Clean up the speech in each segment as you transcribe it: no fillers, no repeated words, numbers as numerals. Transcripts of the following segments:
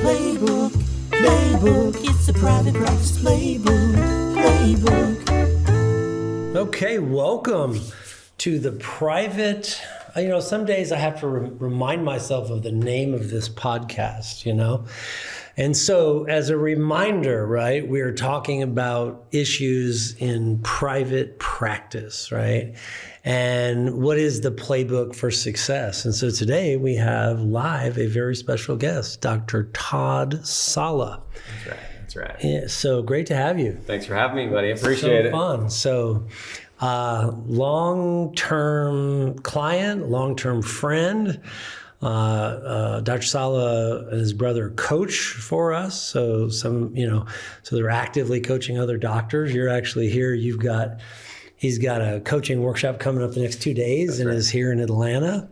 Playbook, Playbook, it's a private practice playbook, Playbook. Okay, welcome to the private. Some days I have to remind myself of the name of this podcast, And so as a reminder, right, we're talking about issues in private practice, right? And what is the playbook for success? And so today we have live a very special guest, Dr. Todd Sala. That's right. Yeah, so great to have you. Thanks for having me, buddy. I appreciate it. Fun. So long-term client, long-term friend. Dr. Sala and his brother coach for us. So so they're actively coaching other doctors. You're actually here. He's got a coaching workshop coming up the next 2 days. That's and right. Is here in Atlanta.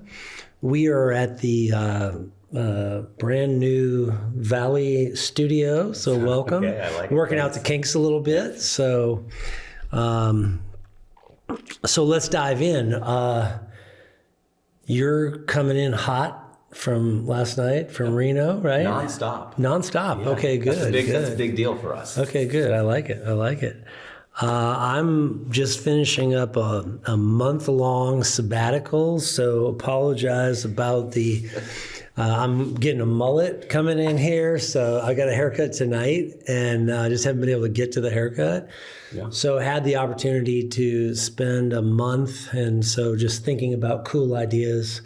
We are at the brand new Valley studio. So welcome. Okay, I like working out the kinks a little bit. So let's dive in. You're coming in hot from last night from Reno, right? Nonstop. Yeah. Okay, good. That's a big deal for us. Okay, good. I like it. I'm just finishing up a month-long sabbatical, so apologize about the... I'm getting a mullet coming in here, so I got a haircut tonight, and I just haven't been able to get to the haircut. Yeah. So I had the opportunity to spend a month, and so just thinking about cool ideas,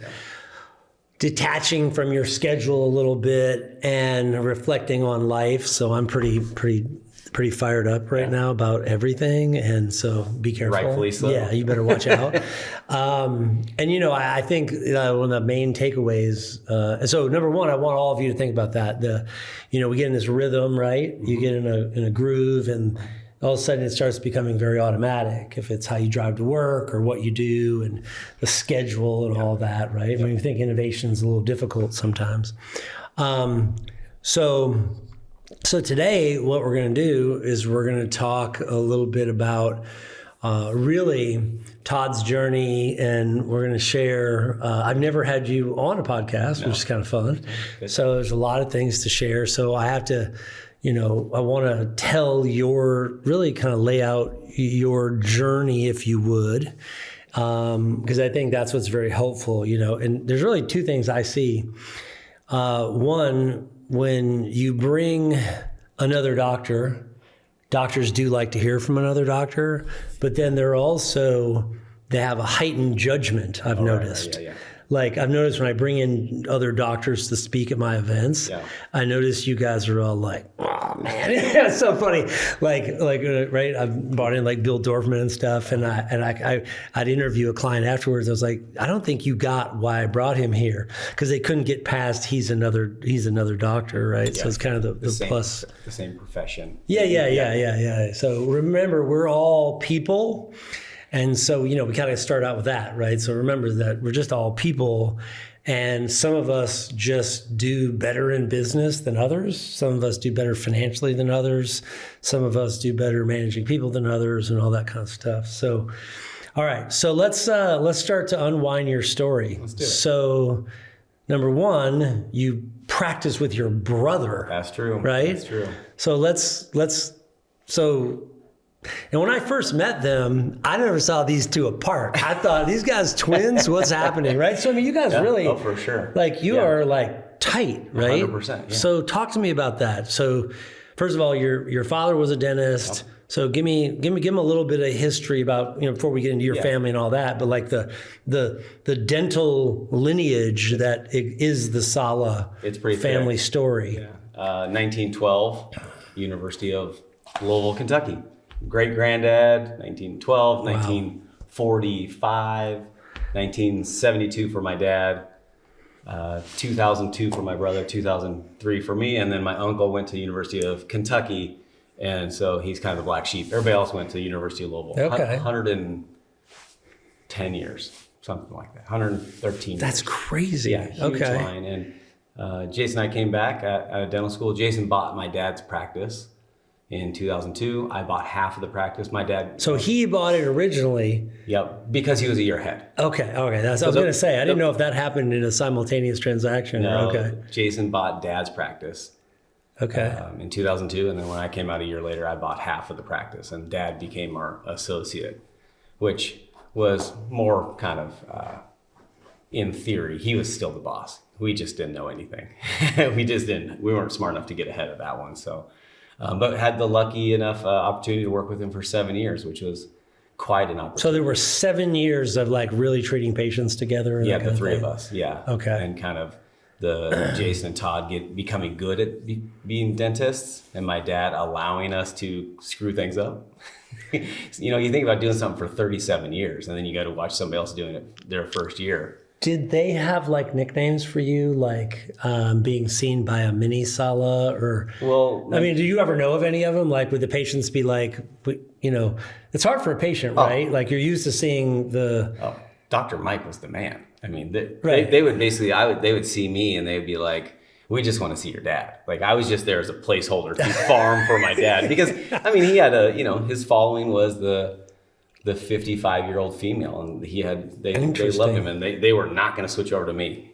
detaching from your schedule a little bit, and reflecting on life. So I'm pretty fired up right now about everything, and so be careful. Rightfully so. Yeah, you better watch out. I think one of the main takeaways. So number one, I want all of you to think about that. We get in this rhythm, right? Mm-hmm. You get in a groove, and all of a sudden it starts becoming very automatic. If it's how you drive to work or what you do, and the schedule and all that, right? I mean, I think innovation is a little difficult sometimes. So today, what we're going to do is we're going to talk a little bit about really Todd's journey, and we're going to share. I've never had you on a podcast, which is kind of fun. So there's a lot of things to share. So I have to, I want to really kind of lay out your journey, if you would, because I think that's what's very helpful, And there's really two things I see. One, when you bring another doctor, doctors do like to hear from another doctor, but then they have a heightened judgment, I've noticed. Yeah. Like I've noticed when I bring in other doctors to speak at my events, I notice you guys are all like, oh man, it's so funny. Like, right. I've brought in like Bill Dorfman and stuff. And I'd interview a client afterwards. I was like, I don't think you got why I brought him here, because they couldn't get past, he's another doctor. Right. Yeah. So it's kind of the same, plus. The same profession. Yeah. So remember, we're all people. And so, we kind of start out with that, right? So remember that we're just all people, and some of us just do better in business than others. Some of us do better financially than others. Some of us do better managing people than others, and all that kind of stuff. So, all right. So let's start to unwind your story. Let's do it. So, number one, you practice with your brother. That's true. Right? That's true. So and when I first met them, I never saw these two apart. I thought, these guys twins? What's happening, right? So, I mean, you guys really... Oh, for sure. Like, you are, like, tight, right? 100%, yeah. So, talk to me about that. So, first of all, your father was a dentist. Yep. So, give him a little bit of history about, before we get into your family and all that, but, like, the dental lineage that is the Sala family story. Yeah. 1912, University of Louisville, Kentucky. Great-granddad, 1912, wow. 1945, 1972 for my dad, 2002 for my brother, 2003 for me, and then my uncle went to University of Kentucky, and so he's kind of the black sheep. Everybody else went to University of Louisville. Okay. 110 years, something like that, 113 That's years. Crazy. Yeah, huge line. And Jason and I came back at dental school. Jason bought my dad's practice. In 2002, I bought half of the practice. My dad. So he bought it originally. Yep, because he was a year ahead. Okay. That's. I was going to say. I didn't know if that happened in a simultaneous transaction. No. Okay. Jason bought dad's practice. Okay. In 2002. And then when I came out a year later, I bought half of the practice, and Dad became our associate, which was more kind of, in theory, he was still the boss. We just didn't know anything. We weren't smart enough to get ahead of that one. So, but had the lucky enough opportunity to work with him for 7 years, which was quite an opportunity. So there were 7 years of like really treating patients together? And yeah, the three of us. Yeah. Okay. And kind of the Jason and Todd becoming good at being dentists, and my dad allowing us to screw things up. You think about doing something for 37 years, and then you got to watch somebody else doing it their first year. Did they have like nicknames for you, like being seen by a mini Sala, or? Well, I mean, do you ever know of any of them? Like, would the patients be like, it's hard for a patient, right? Like, you're used to seeing the. Oh, Dr. Mike was the man. I mean, Right. they would basically, they would see me and they would be like, we just want to see your dad. Like, I was just there as a placeholder to farm for my dad, because I mean, he had his following was the 55-year-old female, and they loved him, and they were not going to switch over to me.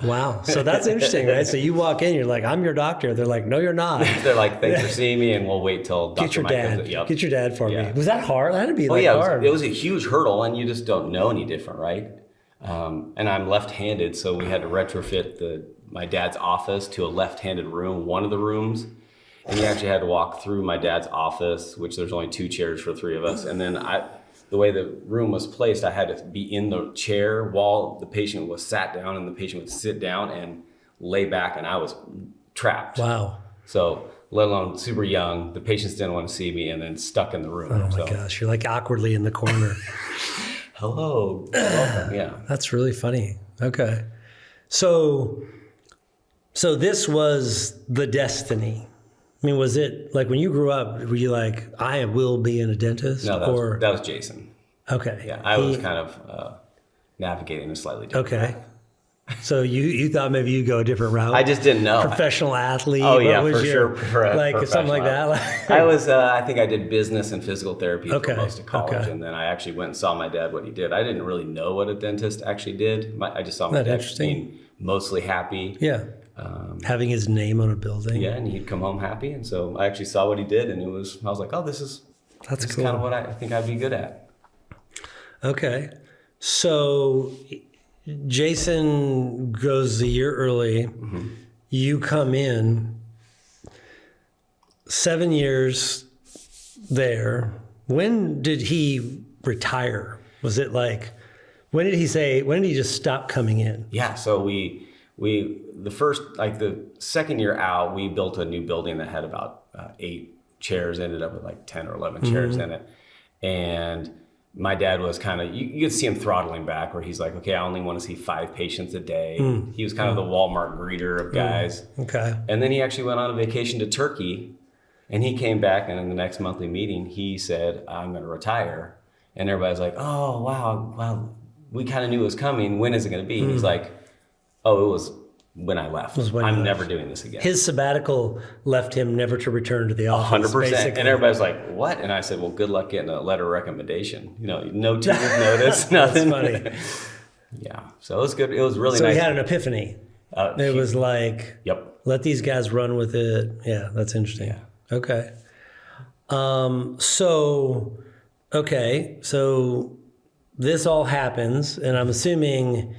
Wow. So that's interesting, right? So you walk in, you're like, I'm your doctor. They're like, no, you're not. They're like, thanks for seeing me, and we'll wait till Dr. Mike comes in. Yep. Get your dad for Yeah. me. Was that hard? That had to be hard. It was a huge hurdle, and you just don't know any different, right? And I'm left-handed, so we had to retrofit my dad's office to a left-handed room, one of the rooms. And you actually had to walk through my dad's office, which there's only 2 chairs for 3 of us. And then the way the room was placed, I had to be in the chair while the patient was sat down, and the patient would sit down and lay back, and I was trapped. Wow. So, let alone super young, the patients didn't want to see me, and then stuck in the room. Oh my gosh, you're like awkwardly in the corner. Hello, welcome. Yeah. That's really funny. Okay. So this was the destiny. I mean, was it like when you grew up, were you like, I will be a dentist? No, that was Jason. Okay. Yeah, I was kind of navigating a slightly different path. So you thought maybe you'd go a different route? I just didn't know. Professional athlete? Oh, yeah, for sure. Like something like that? I was, I think I did business and physical therapy for Okay. most of college. Okay. And then I actually went and saw my dad, what he did. I didn't really know what a dentist actually did. I just saw my dad being mostly happy. Yeah. Having his name on a building. Yeah, and he'd come home happy. And so I actually saw what he did, and I was like, oh, this is cool. Kind of what I think I'd be good at. Okay. So Jason goes a year early. Mm-hmm. You come in 7 years there. When did he retire? Was it like, when did he just stop coming in? Yeah, so the second year out, we built a new building that had about 8 chairs, ended up with like 10 or 11 chairs in it. And my dad was kind of, you could see him throttling back, where he's like, okay, I only want to see 5 patients a day. He was kind of the Walmart greeter of guys. Okay. And then he actually went on a vacation to Turkey, and he came back, and in the next monthly meeting, he said, I'm going to retire. And everybody's like, oh, wow, we kind of knew it was coming. When is it going to be? And he's like, oh, it was when I left. I'm never doing this again. His sabbatical left him never to return to the office. 100%. Basically. And everybody's like, what? And I said, well, good luck getting a letter of recommendation. No 2 week notice, nothing. That's funny. Yeah. So it was good. It was really so nice. So he had an epiphany. It was like, yep, let these guys run with it. Yeah, that's interesting. Yeah. Okay. So this all happens, and I'm assuming,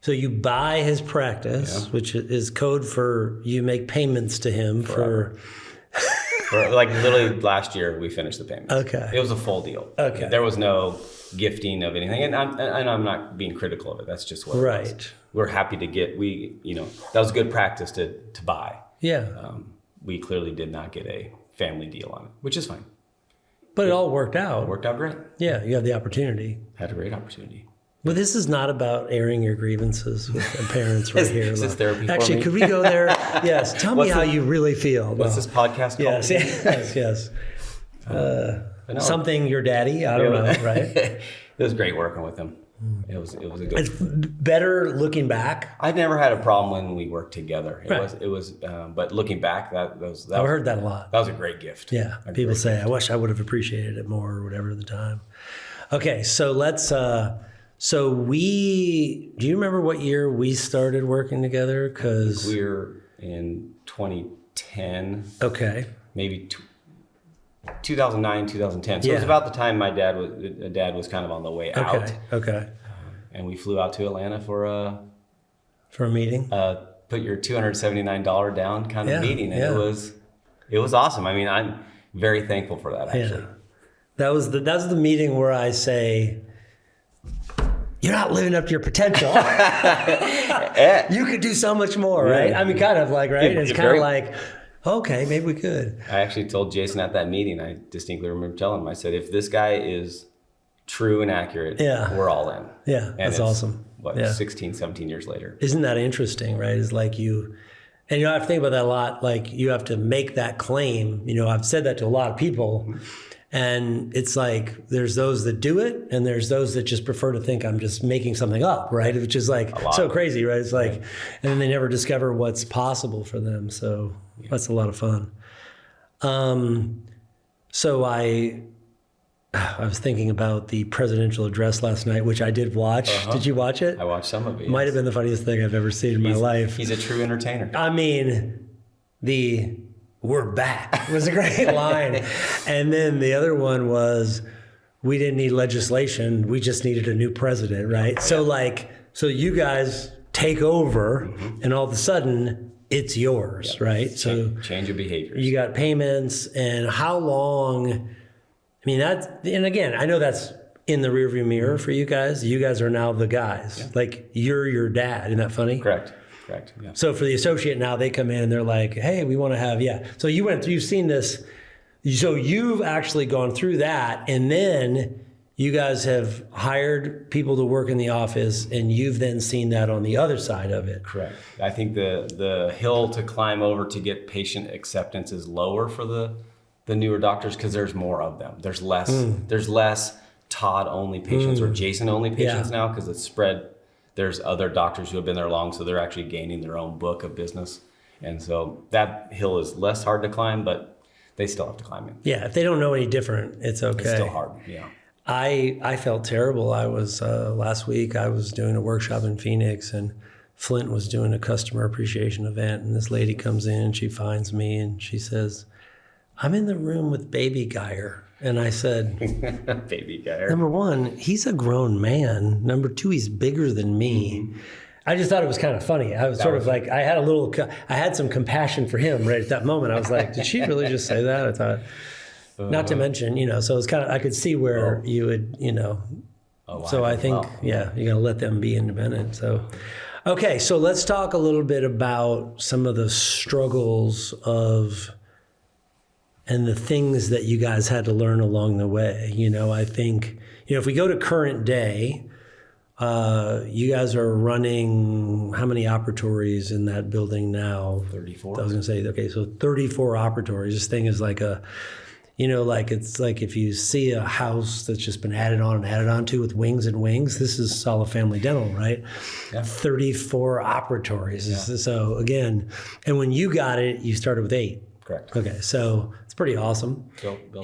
so you buy his practice, which is code for you make payments to him for like literally last year we finished the payments. Okay. It was a full deal. Okay. There was no gifting of anything, and I'm not being critical of it. That's just what it was. We're happy to get, that was good practice to buy. Yeah. We clearly did not get a family deal on it, which is fine. But it all worked out. It worked out great. Yeah, you have the opportunity. Had a great opportunity. But this is not about airing your grievances with parents right here. Is this therapy Actually, for me? could we go there? Yes. Tell me how you really feel. What's this podcast called? Yes. Something your daddy? I don't know, right? It was great working with him. It was a good. It's better looking back. I've never had a problem when we worked together. It was, but looking back, that was. I've heard that a lot. That was a great gift. Yeah, people say, I wish I would have appreciated it more or whatever at the time. Okay, so let's. Do you remember what year we started working together? Because we were in 2010. 2010. Okay. Maybe 2009, 2010. So it was about the time my dad was kind of on the way out. Okay. And we flew out to Atlanta for a meeting. Put your $279 down kind of meeting, and it was awesome. I mean, I'm very thankful for that, actually. Yeah. That's the meeting where I say, you're not living up to your potential. You could do so much more, right? I mean, kind of like, right? It's kind of like, okay, maybe we could. I actually told Jason at that meeting, I distinctly remember telling him, I said, if this guy is true and accurate, we're all in. Yeah, and that's awesome. 16, 17 years later. Isn't that interesting, right? It's like and you have to think about that a lot. Like you have to make that claim. I've said that to a lot of people. And it's like, there's those that do it, and there's those that just prefer to think I'm just making something up, right? Which is like so crazy, right? It's like, and then they never discover what's possible for them. So that's a lot of fun. So I was thinking about the presidential address last night, which I did watch. Did you watch it? I watched some of it. Might have been the funniest thing I've ever seen in my life. He's a true entertainer. I mean, "We're back" was a great line. And then the other one was, we didn't need legislation. We just needed a new president, right? So so you guys take over and all of a sudden it's yours, right? So change of behaviors. You got payments, and how long, and again, I know that's in the rearview mirror for you guys. You guys are now the guys. Yeah. Like you're your dad. Isn't that funny? Correct. Yeah. So for the associate now, they come in and they're like, hey, we want to have, So you've seen this. So you've actually gone through that, and then you guys have hired people to work in the office, and you've then seen that on the other side of it. Correct. I think the hill to climb over to get patient acceptance is lower for the newer doctors because there's more of them. There's less Todd only patients or Jason only patients now because it's spread. There's other doctors who have been there long, so they're actually gaining their own book of business. And so that hill is less hard to climb, but they still have to climb it. Yeah, if they don't know any different, it's okay. It's still hard, yeah. I felt terrible. I was, last week, I was doing a workshop in Phoenix, and Flint was doing a customer appreciation event, and this lady comes in, she finds me, and she says, I'm in the room with baby Geier. And I said, baby Geier. Number one, he's a grown man. Number two, he's bigger than me. I just thought it was kind of funny. I was like, I had some compassion for him right at that moment. I was like, did she really just say that? I thought, not to mention, so it's kind of, I could see where you would, so I think, you got to let them be independent. So, okay. So let's talk a little bit about some of the struggles and the things that you guys had to learn along the way. I think, if we go to current day, you guys are running how many operatories in that building now? 34. I was going to say, okay, so 34 operatories. This thing is like it's like if you see a house that's just been added on to with wings and wings, this is Sala Family Dental, right? Yeah. 34 operatories. Yeah. So again, and when you got it, you started with 8. Correct. Okay, so it's pretty awesome.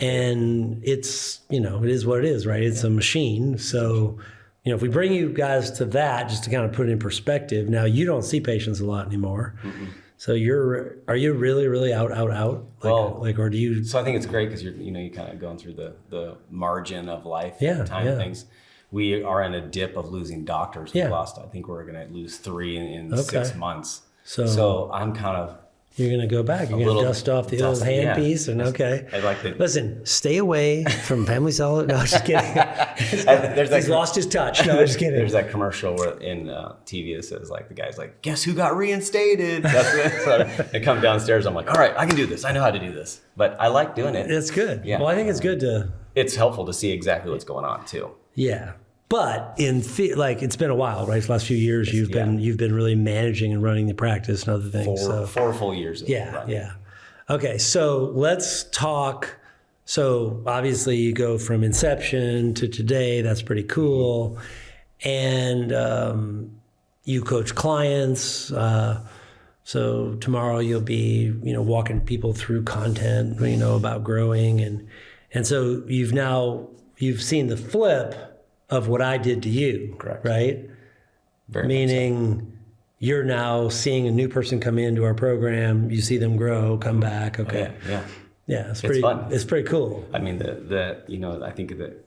And it's, it is what it is, right? It's a machine. So, if we bring you guys to that, just to kind of put it in perspective, now you don't see patients a lot anymore. Mm-mm. So are you really, really out? Or do you? So I think it's great because you're kind of going through the margin of life, things. We are in a dip of losing doctors. We lost, I think we're going to lose 3 in 6 months. So I'm kind of. You're going to go back. You're going to dust off the old handpiece. And I like to listen, stay away from Family Sala. No, just kidding. He's lost his touch. No, just kidding. There's that commercial where in TV that says, the guy's like, guess who got reinstated? That's it. So I come downstairs. I'm like, all right, I can do this. I know how to do this. But I like doing it. It's good. Yeah. Well, I think it's good to. It's helpful to see exactly what's going on, too. Yeah. But it's been a while, right? The last few years, you've been really managing and running the practice and other things. 4 full years. Yeah. Okay, so let's talk. So obviously, you go from inception to today. That's pretty cool, and you coach clients. So tomorrow you'll be, walking people through content, about growing, and so you've seen the flip of what I did to you, correct? Right? Very meaning you're now seeing a new person come into our program. You see them grow, come back. Okay. Yeah. It's fun. It's pretty cool. I mean, I think that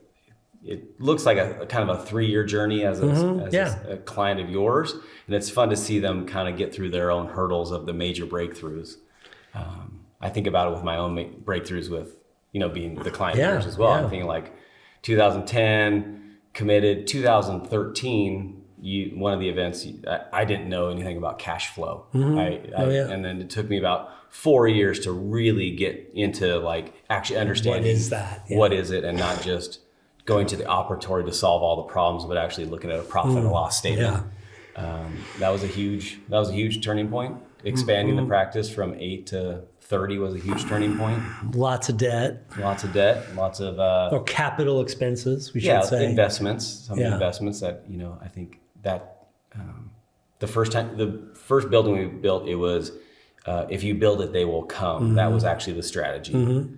it looks like a kind of a 3-year journey as a client of yours. And it's fun to see them kind of get through their own hurdles of the major breakthroughs. I think about it with my own breakthroughs with, being the client of yours as well. I'm thinking like 2010 committed, 2013, one of the events, I didn't know anything about cash flow. And then it took me about 4 years to really get into like actually understanding what is that? What is it, and not just going to the operatory to solve all the problems, but actually looking at a profit and loss statement. That was a huge turning point. Expanding the practice from 8 to 30 was a huge turning point. Lots of debt. Lots of or capital expenses, we should say. Investments. Some investments that, I think that the first building we built, it was if you build it, they will come. That was actually the strategy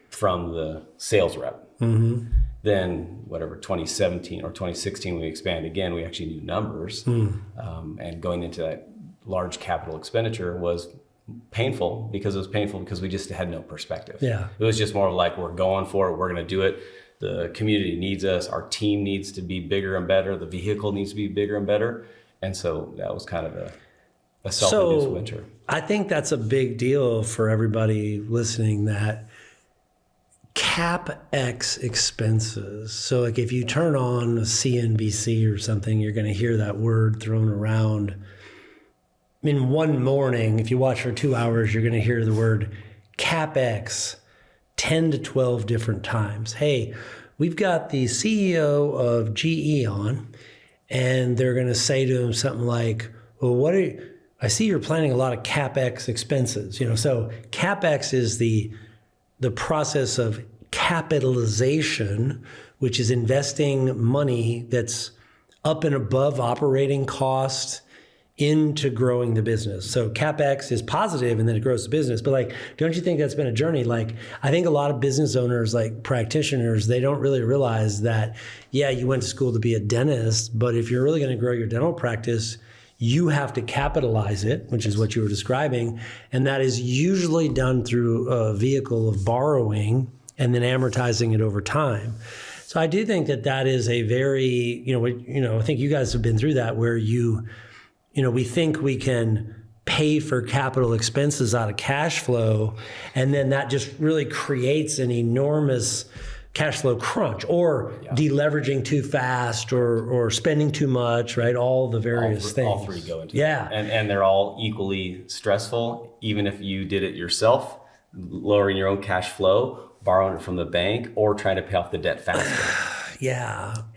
from the sales rep. Then 2017 or 2016, we expanded again. We actually knew numbers, and going into that large capital expenditure was painful because we just had no perspective. It was just more like, we're going for it. We're going to do it. The community needs us. Our team needs to be bigger and better. The vehicle needs to be bigger and better. And so that was kind of a self-induced winter. I think that's a big deal for everybody listening, that CapEx expenses. So like if you turn on a CNBC or something, you're going to hear that word thrown around. In one morning, if you watch for 2 hours, you're going to hear the word CapEx 10 to 12 different times. Hey, we've got the CEO of GE on, and they're going to say to him something like, well, I see you're planning a lot of CapEx expenses. So CapEx is the process of capitalization, which is investing money that's up and above operating costs into growing the business. So CapEx is positive and then it grows the business. But don't you think that's been a journey? I think a lot of business owners, like practitioners, they don't really realize that, you went to school to be a dentist, but if you're really going to grow your dental practice, you have to capitalize it, which is what you were describing. And that is usually done through a vehicle of borrowing and then amortizing it over time. So I do think that is a very, I think you guys have been through that, where we think we can pay for capital expenses out of cash flow, and then that just really creates an enormous cash flow crunch, or deleveraging too fast, or spending too much, right? All the various things. All three go into it. And they're all equally stressful, even if you did it yourself, lowering your own cash flow, borrowing it from the bank, or trying to pay off the debt faster.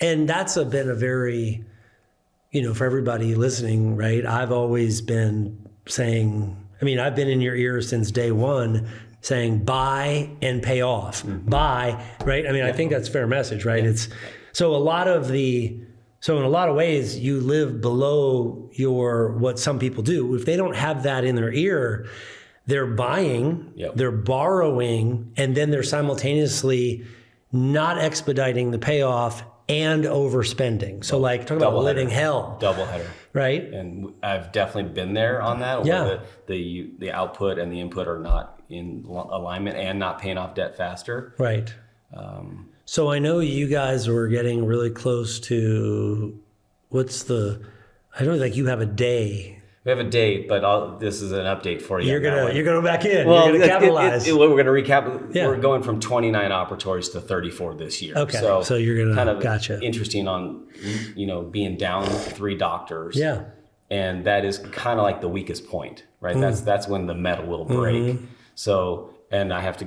And that's been a very, for everybody listening, right? I've always been saying, I've been in your ear since day one, saying buy and pay off. Buy, right? I think that's a fair message, right? It's so in a lot of ways, you live below what some people do. If they don't have that in their ear, they're buying, they're borrowing, and then they're simultaneously not expediting the payoff and overspending. So talk about living hell. Doubleheader. Right? And I've definitely been there on that, where the output and the input are not in alignment and not paying off debt faster. Right. So I know you guys were getting really close to, I don't think you have a day. We have a date, but this is an update for you. You're going back in. Well, you're going to capitalize. We're going to recap. We're going from 29 operatories to 34 this year. Okay. So you're going to kind of gotcha. Interesting on, being down 3 doctors. Yeah. And that is kind of like the weakest point, right? That's when the metal will break. So, and I have to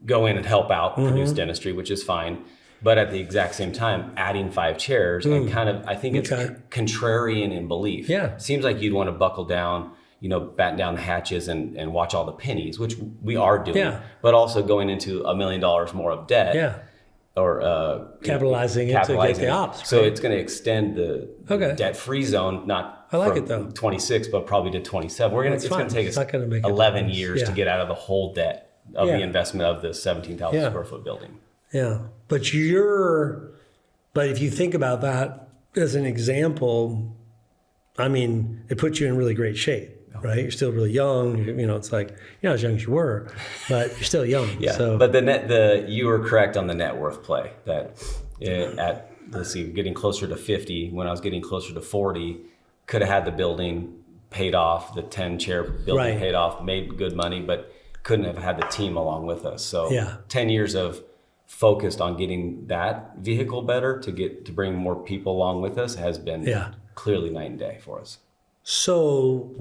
go in and help out produce dentistry, which is fine. But at the exact same time, adding 5 chairs and kind of, I think it's contrarian in belief. Seems like you'd want to buckle down, batten down the hatches and watch all the pennies, which we are doing, but also going into $1 million more of debt. Or capitalizing it to get the ops. So it's going to extend the debt-free zone, not from 26, but probably to 27. It's going to take us 11 years to get out of the whole debt of the investment of the 17,000 square foot building. Yeah. But if you think about that as an example, I mean, it puts you in really great shape, right? You're still really young. It's like, you're not as young as you were, but you're still young. Yeah. So. But you were correct on the net worth play that getting closer to 50, when I was getting closer to 40, could have had the building paid off, the 10-chair building paid off, made good money, but couldn't have had the team along with us. So 10 years of focused on getting that vehicle better to bring more people along with us has been clearly night and day for us. So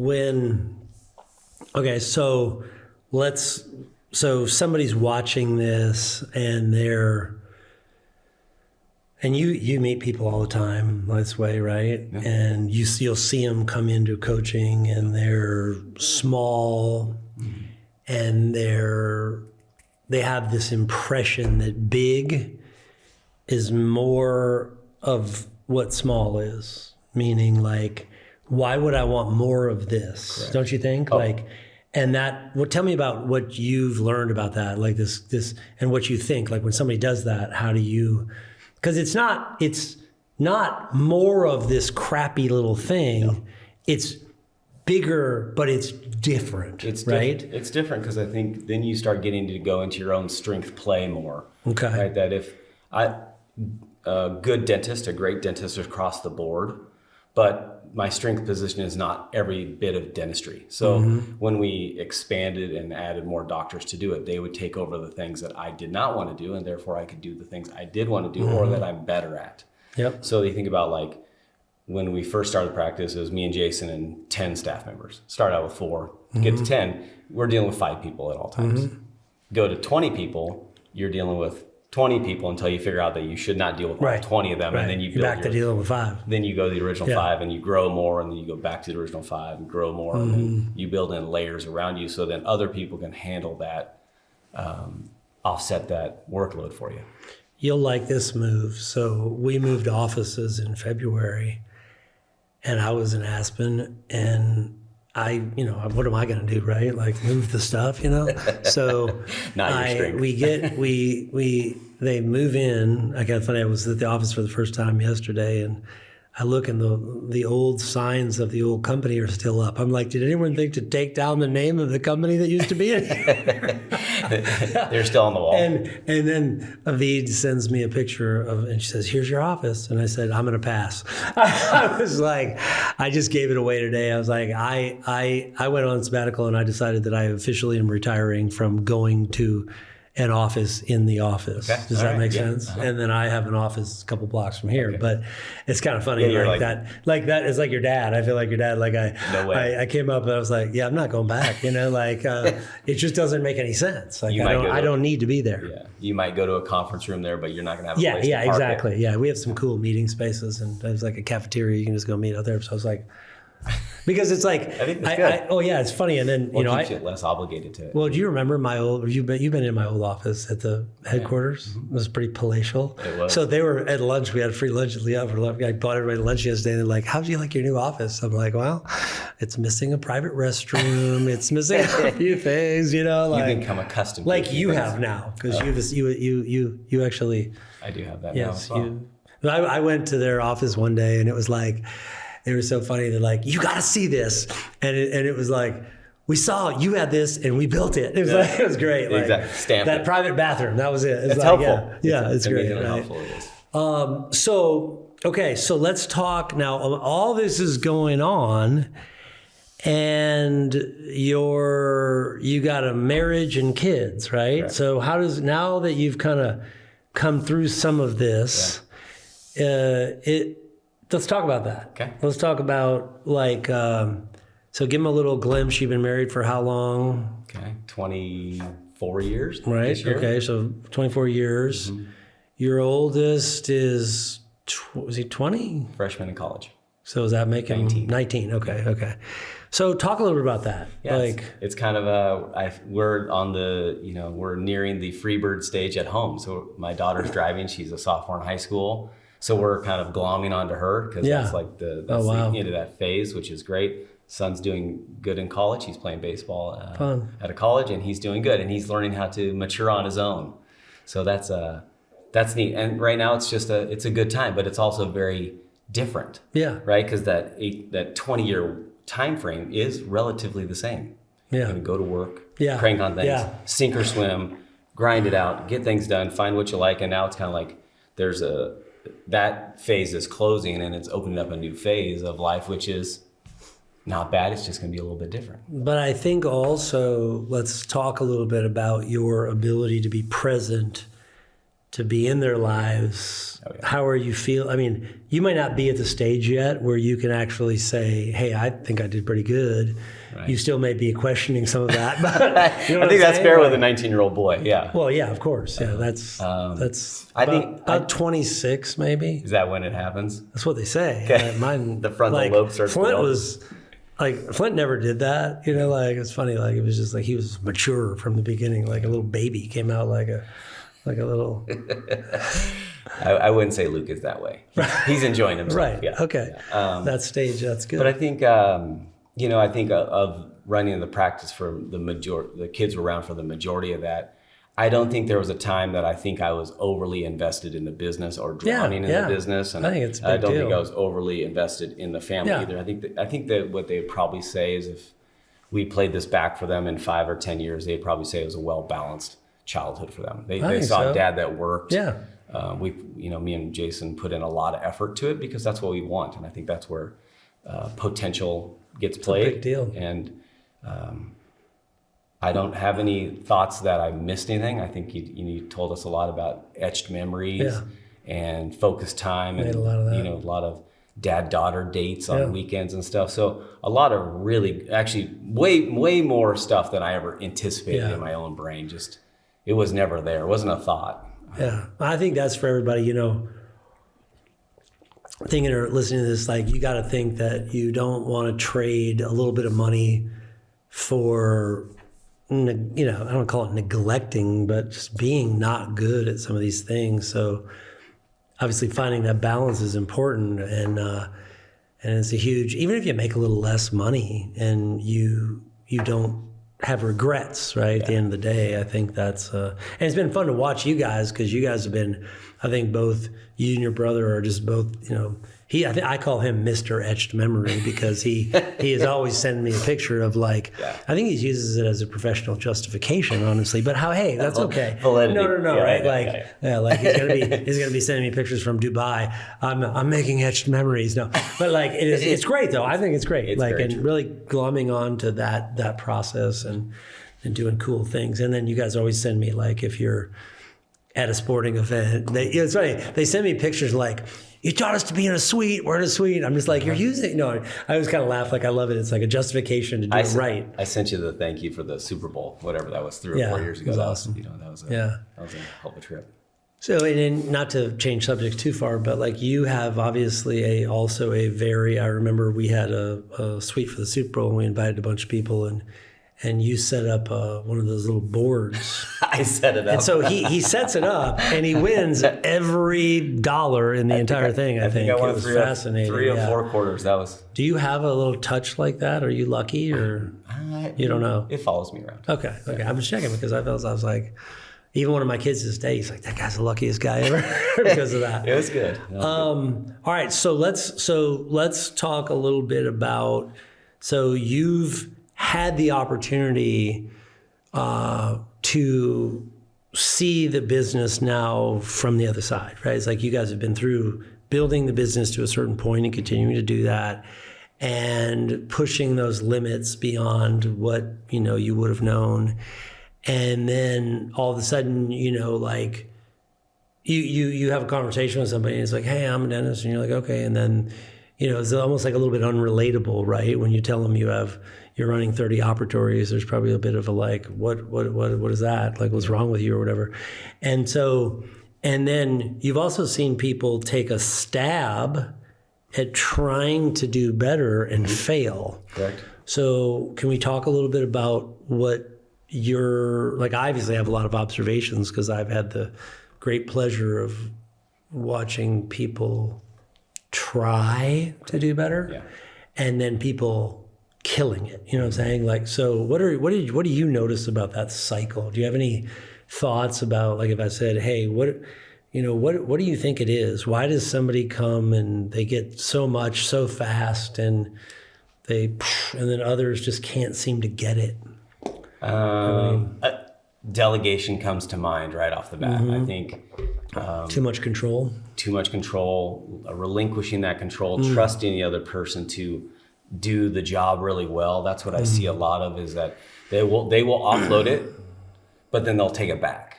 so somebody's watching this and you meet people all the time this way, right? Yeah. And you'll see them come into coaching and they're small and they have this impression that big is more of what small is, meaning like, why would I want more of this? Correct. Don't you think? Tell me about what you've learned about that, like this, and what you think, like when somebody does that, how do you, because it's not more of this crappy little thing. No. It's bigger, but it's different, right? It's different because I think then you start getting to go into your own strength play more. Okay. Right? That if a good dentist, a great dentist across the board, but my strength position is not every bit of dentistry. So when we expanded and added more doctors to do it, they would take over the things that I did not want to do, and therefore I could do the things I did want to do or that I'm better at. Yep. So you think about like when we first started the practice, it was me and Jason and 10 staff members. Start out with 4, get to 10, we're dealing with 5 people at all times. Go to 20 people, you're dealing with 20 people until you figure out that you should not deal with all 20 of them, and then you're back to dealing with 5. Then you go to the original 5 and you grow more, and then you go back to the original 5 and grow more, and then you build in layers around you so then other people can handle that, offset that workload for you. You'll like this move. So we moved offices in February, and I was in Aspen, and what am I going to do, right? Like move the stuff, So they move in. I got funny. I was at the office for the first time yesterday, and I look and the old signs of the old company are still up. I'm like, did anyone think to take down the name of the company that used to be in here? They're still on the wall. And then Avid sends me a picture and she says, here's your office. And I said, I'm going to pass. I was like, I just gave it away today. I was like, I went on sabbatical and I decided that I officially am retiring from going to an office in the office. Okay. Does that make sense? Uh-huh. And then I have an office a couple blocks from here, but it's kind of funny like that is like your dad. I feel like your dad, I came up and I was like, yeah, I'm not going back, it just doesn't make any sense. Like I don't need to be there. Yeah. You might go to a conference room there, but you're not going to have a place to park exactly. it. Yeah. We have some cool meeting spaces and there's like a cafeteria. You can just go meet out there. So I was like, because it's like, I think that's good. It's funny. And then, keeps you less obligated to it. Well, do you remember you've been in my old office at the headquarters? It was pretty palatial. It was. So they were at lunch. We had free lunch at Leah for lunch. I bought everybody lunch yesterday. And they're like, how do you like your new office? I'm like, well, it's missing a private restroom. It's missing a few things, You've become accustomed to like you have now. Because you actually. I do have that now as well. I went to their office one day and it was like, they were so funny. They're like, you got to see this. And it was like, we saw you had this and we built it. It was great. Like, exactly. Stamped that it. Private bathroom. That was it. It's helpful. Yeah, it's great. Right? Helpful it is. So let's talk now. All this is going on and you got a marriage and kids, right? Correct. So now that you've kind of come through some of this, let's talk about that. Okay. Let's talk about so give them a little glimpse. You've been married for how long? Okay, 24 years. Right. This year. Okay, so 24 years. Mm-hmm. Your oldest is he 20? Freshman in college. So is that making 19? Okay. So talk a little bit about that. Yeah, it's kind of we're on the we're nearing the Freebird stage at home. So my daughter's driving. She's a sophomore in high school. So we're kind of glomming onto her because that's like the end of that phase, which is great. Son's doing good in college. He's playing baseball at a college, and he's doing good. And he's learning how to mature on his own. So that's neat. And right now it's just it's a good time, but it's also very different. Yeah. Right? Because that 20-year time frame is relatively the same. Yeah. You're going to go to work, Yeah. crank on things, Yeah. sink or swim, grind it out, get things done, find what you like. And now it's kind of like that phase is closing and it's opening up a new phase of life, which is not bad. It's just going to be a little bit different. But I think also, let's talk a little bit about your ability to be present, to be in their lives. Oh, yeah. How are you feel? I mean, you might not be at the stage yet where you can actually say, hey, I think I did pretty good. Right. You still may be questioning some of that. But you know I think that's fair with a 19-year-old boy. Yeah. Well, yeah, of course. Yeah, that's about 26 maybe. Is that when it happens? That's what they say. Okay. Mine, the frontal lobe starts to build. Flint never did that. You know, like it's funny. Like it was just like he was mature from the beginning. Like a little baby came out like a little. I wouldn't say Luke is that way. He's enjoying himself. Right. Yeah. Okay. That stage, that's good. But I think I think of running the practice for the kids were around for the majority of that. I don't think there was a time that I think I was overly invested in the business or drowning in the business, and I think it's a big I don't deal. think I was overly invested in the family either. I think that what they'd probably say is if we played this back for them in 5 or 10 years, they'd probably say it was a well-balanced childhood for them. They saw a dad that worked. Yeah. Me and Jason put in a lot of effort to it because that's what we want, and I think that's where potential gets played. It's a big deal. And I don't have any thoughts that I missed anything. I think you told us a lot about etched memories and focused time, and a lot of that. a lot of dad-daughter dates on weekends and stuff. So a lot of really, actually, way more stuff than I ever anticipated in my own brain. Just it was never there. It wasn't a thought. Yeah, I think that's for everybody. Thinking or listening to this, like you got to think that you don't want to trade a little bit of money for. I don't call it neglecting, but just being not good at some of these things. So obviously finding that balance is important, and it's a huge, even if you make a little less money and you don't have regrets, right? At the end of the day, I think that's, and it's been fun to watch you guys, because you guys have been, I think both you and your brother are just both, I think I call him Mr. Etched Memory, because he is always sending me a picture of I think he uses it as a professional justification, honestly. But that's okay. Validity. No, right? Like he's gonna be sending me pictures from Dubai. I'm making etched memories. No, but it's great though. I think it's great. It's really glumming on to that process and doing cool things. And then you guys always send me if you're at a sporting event, it's funny. They send me pictures you taught us to be in a suite. We're in a suite. I'm just you're using. No, I always kind of laugh. I love it. It's like a justification to do it right. I sent you the thank you for the Super Bowl, whatever that was, 3 or 4 years ago. That was awesome. That was a hell of a trip. So, and not to change subjects too far, but you have obviously also a very. I remember we had a suite for the Super Bowl, and we invited a bunch of people, and you set up one of those little boards. I set it up. And so he sets it up, and he wins every dollar in the entire thing, I think. I won it was fascinating. 3 or 4 quarters. That was. Do you have a little touch like that? Are you lucky, or you don't know? It follows me around. Okay. I'm just checking, because I was like, even one of my kids this day, he's like, that guy's the luckiest guy ever because of that. It was good. All right, so let's talk a little bit about. So you've had the opportunity to see the business now from the other side, right? It's like you guys have been through building the business to a certain point and continuing to do that, and pushing those limits beyond what you would have known, and then all of a sudden you have a conversation with somebody and it's like, hey, I'm a dentist, and you're like, okay, and then it's almost like a little bit unrelatable, right? When you tell them you're running 30 operatories, there's probably a bit of a what is that? What's wrong with you or whatever. And then you've also seen people take a stab at trying to do better and fail. Correct. So can we talk a little bit about what I obviously have a lot of observations, because I've had the great pleasure of watching people try to do better, and then people killing it. You know what I'm saying? So what do you notice about that cycle? Do you have any thoughts about, if I said, hey, what do you think it is? Why does somebody come and they get so much so fast and then others just can't seem to get it? Delegation comes to mind right off the bat. I think Too much control. Relinquishing that control, trusting the other person to do the job really well. That's what I see a lot of, is that they will offload it, but then they'll take it back.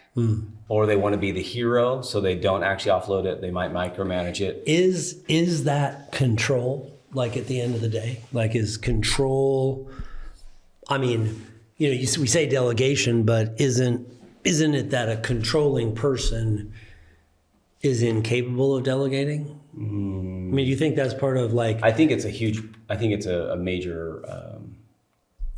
Or they want to be the hero, so they don't actually offload it. They might micromanage it. Is that control? Like at the end of the day, like is control? I mean, we say delegation, but isn't it that a controlling person is incapable of delegating? I mean, do you think that's part of like? I think it's a major.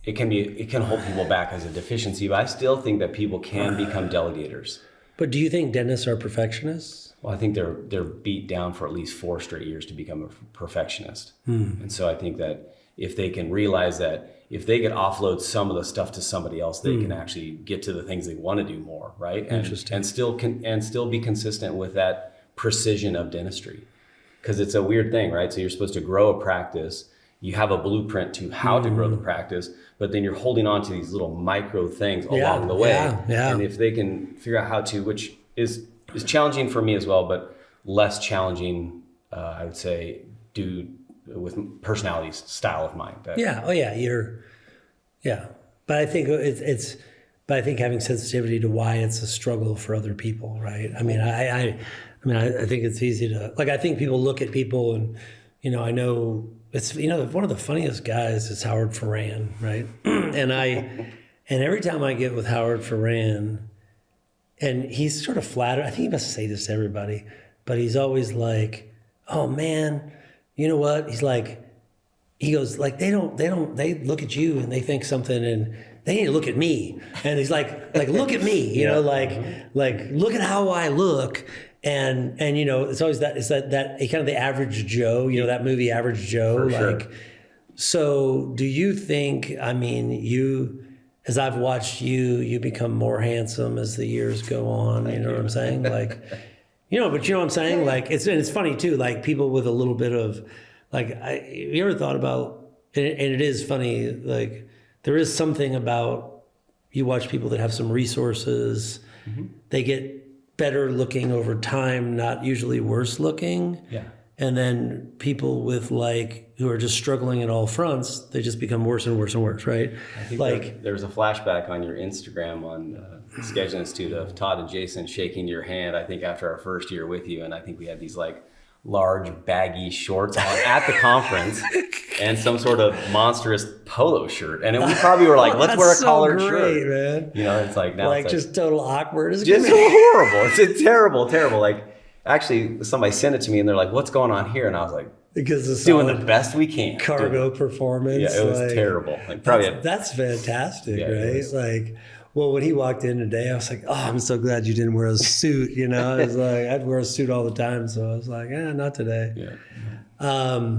It can hold people back as a deficiency, but I still think that people can become delegators. But do you think dentists are perfectionists? Well, I think they're beat down for at least 4 straight years to become a perfectionist. And so I think that if they can realize that if they could offload some of the stuff to somebody else, they can actually get to the things they want to do more, right? And still be consistent with that precision of dentistry. Because it's a weird thing, right? So you're supposed to grow a practice. You have a blueprint to how to grow the practice, but then you're holding on to these little micro things along the way. And if they can figure out how to, which is challenging for me as well, but less challenging, I would say, due with personality style of mine. But I think but I think having sensitivity to why it's a struggle for other people, right? I mean, I think it's easy to, like, I think people look at people and, I know it's, one of the funniest guys is Howard Ferran, right? and every time I get with Howard Ferran, and he's sort of flattered, I think he must say this to everybody, but he's always like, oh man, you know what? He's like, he goes like, they look at you and they think something and they need to look at me. And he's like, look at me, like look at how I look. And it's always that kind of the average Joe, that movie Average Joe. For sure. So do you think, I mean, as I've watched you become more handsome as the years go on, you know what I'm saying? Like, but you know what I'm saying? Like, it's funny too, like people with a little bit of, like, you ever thought about, and it is funny, like there is something about, you watch people that have some resources, they get better looking over time, not usually worse looking. Yeah. And then people with who are just struggling at all fronts, they just become worse and worse and worse, right? I think there was a flashback on your Instagram on the Sketch Institute of Todd and Jason shaking your hand, I think after our first year with you. And I think we had these large baggy shorts on at the conference and some sort of monstrous polo shirt. And we probably were like, let's wear a collared shirt. Man. It's like now it's just total awkward. It's just horrible. It's a terrible. Like, actually, somebody sent it to me and they're like, what's going on here? And I was like, because it's doing the best we can. Cargo performance. Yeah, it was terrible. Like, that's fantastic, right? Well, when he walked in today, I was like, oh, I'm so glad you didn't wear a suit. I was like, I'd wear a suit all the time. So I was like, not today. Yeah.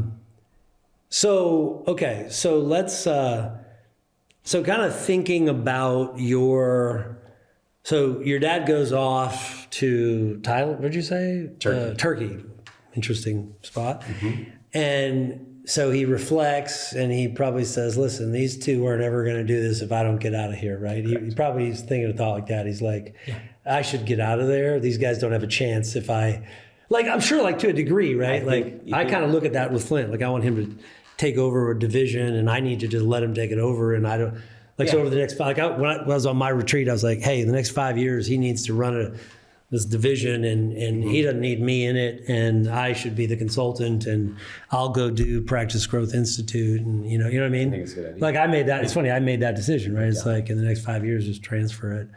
So let's, so kind of thinking about your dad goes off to Thailand, what'd you say? Turkey. Interesting spot. And so he reflects and he probably says, listen, these two are never going to do this if I don't get out of here, right? He probably is thinking a thought like that. He's like, I should get out of there. These guys don't have a chance if I'm sure to a degrry, right? I kind of look at that with Flint. Like I want him to take over a division and I need to just let him take it over. And I don't, so over the next, when I was on my retreat, I was like, hey, the next 5 years, he needs to run this division and he doesn't need me in it and I should be the consultant and I'll go do Practice Growth Institute and you know what I mean? I think it's a good idea. Like I made that, it's funny, I made that decision, right? It's like in the next 5 years, just transfer it.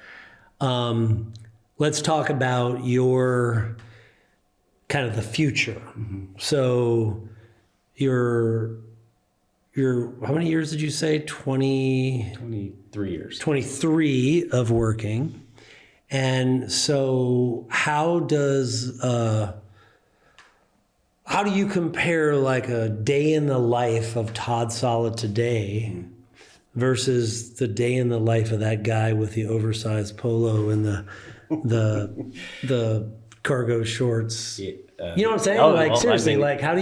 Let's talk about your kind of the future. So you're how many years did you say? 23 years. 23 of working. And so how do you compare like a day in the life of Todd Sala today versus the day in the life of that guy with the oversized polo and the cargo shorts. Yeah, You know what I'm saying? oh, like well, seriously, I mean- like how do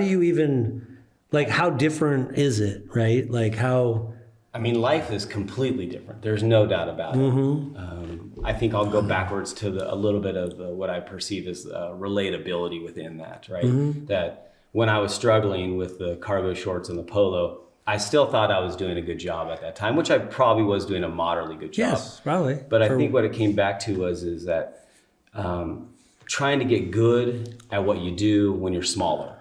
you even, like how different is it, right? Like how, I mean, life is completely different. There's no doubt about it. I think I'll go backwards to a little bit of what I perceive as relatability within that, right? That when I was struggling with the cargo shorts and the polo, I still thought I was doing a good job at that time, which I probably was doing a moderately good job. yes, probably. But I think what it came back to is that trying to get good at what you do when you're smaller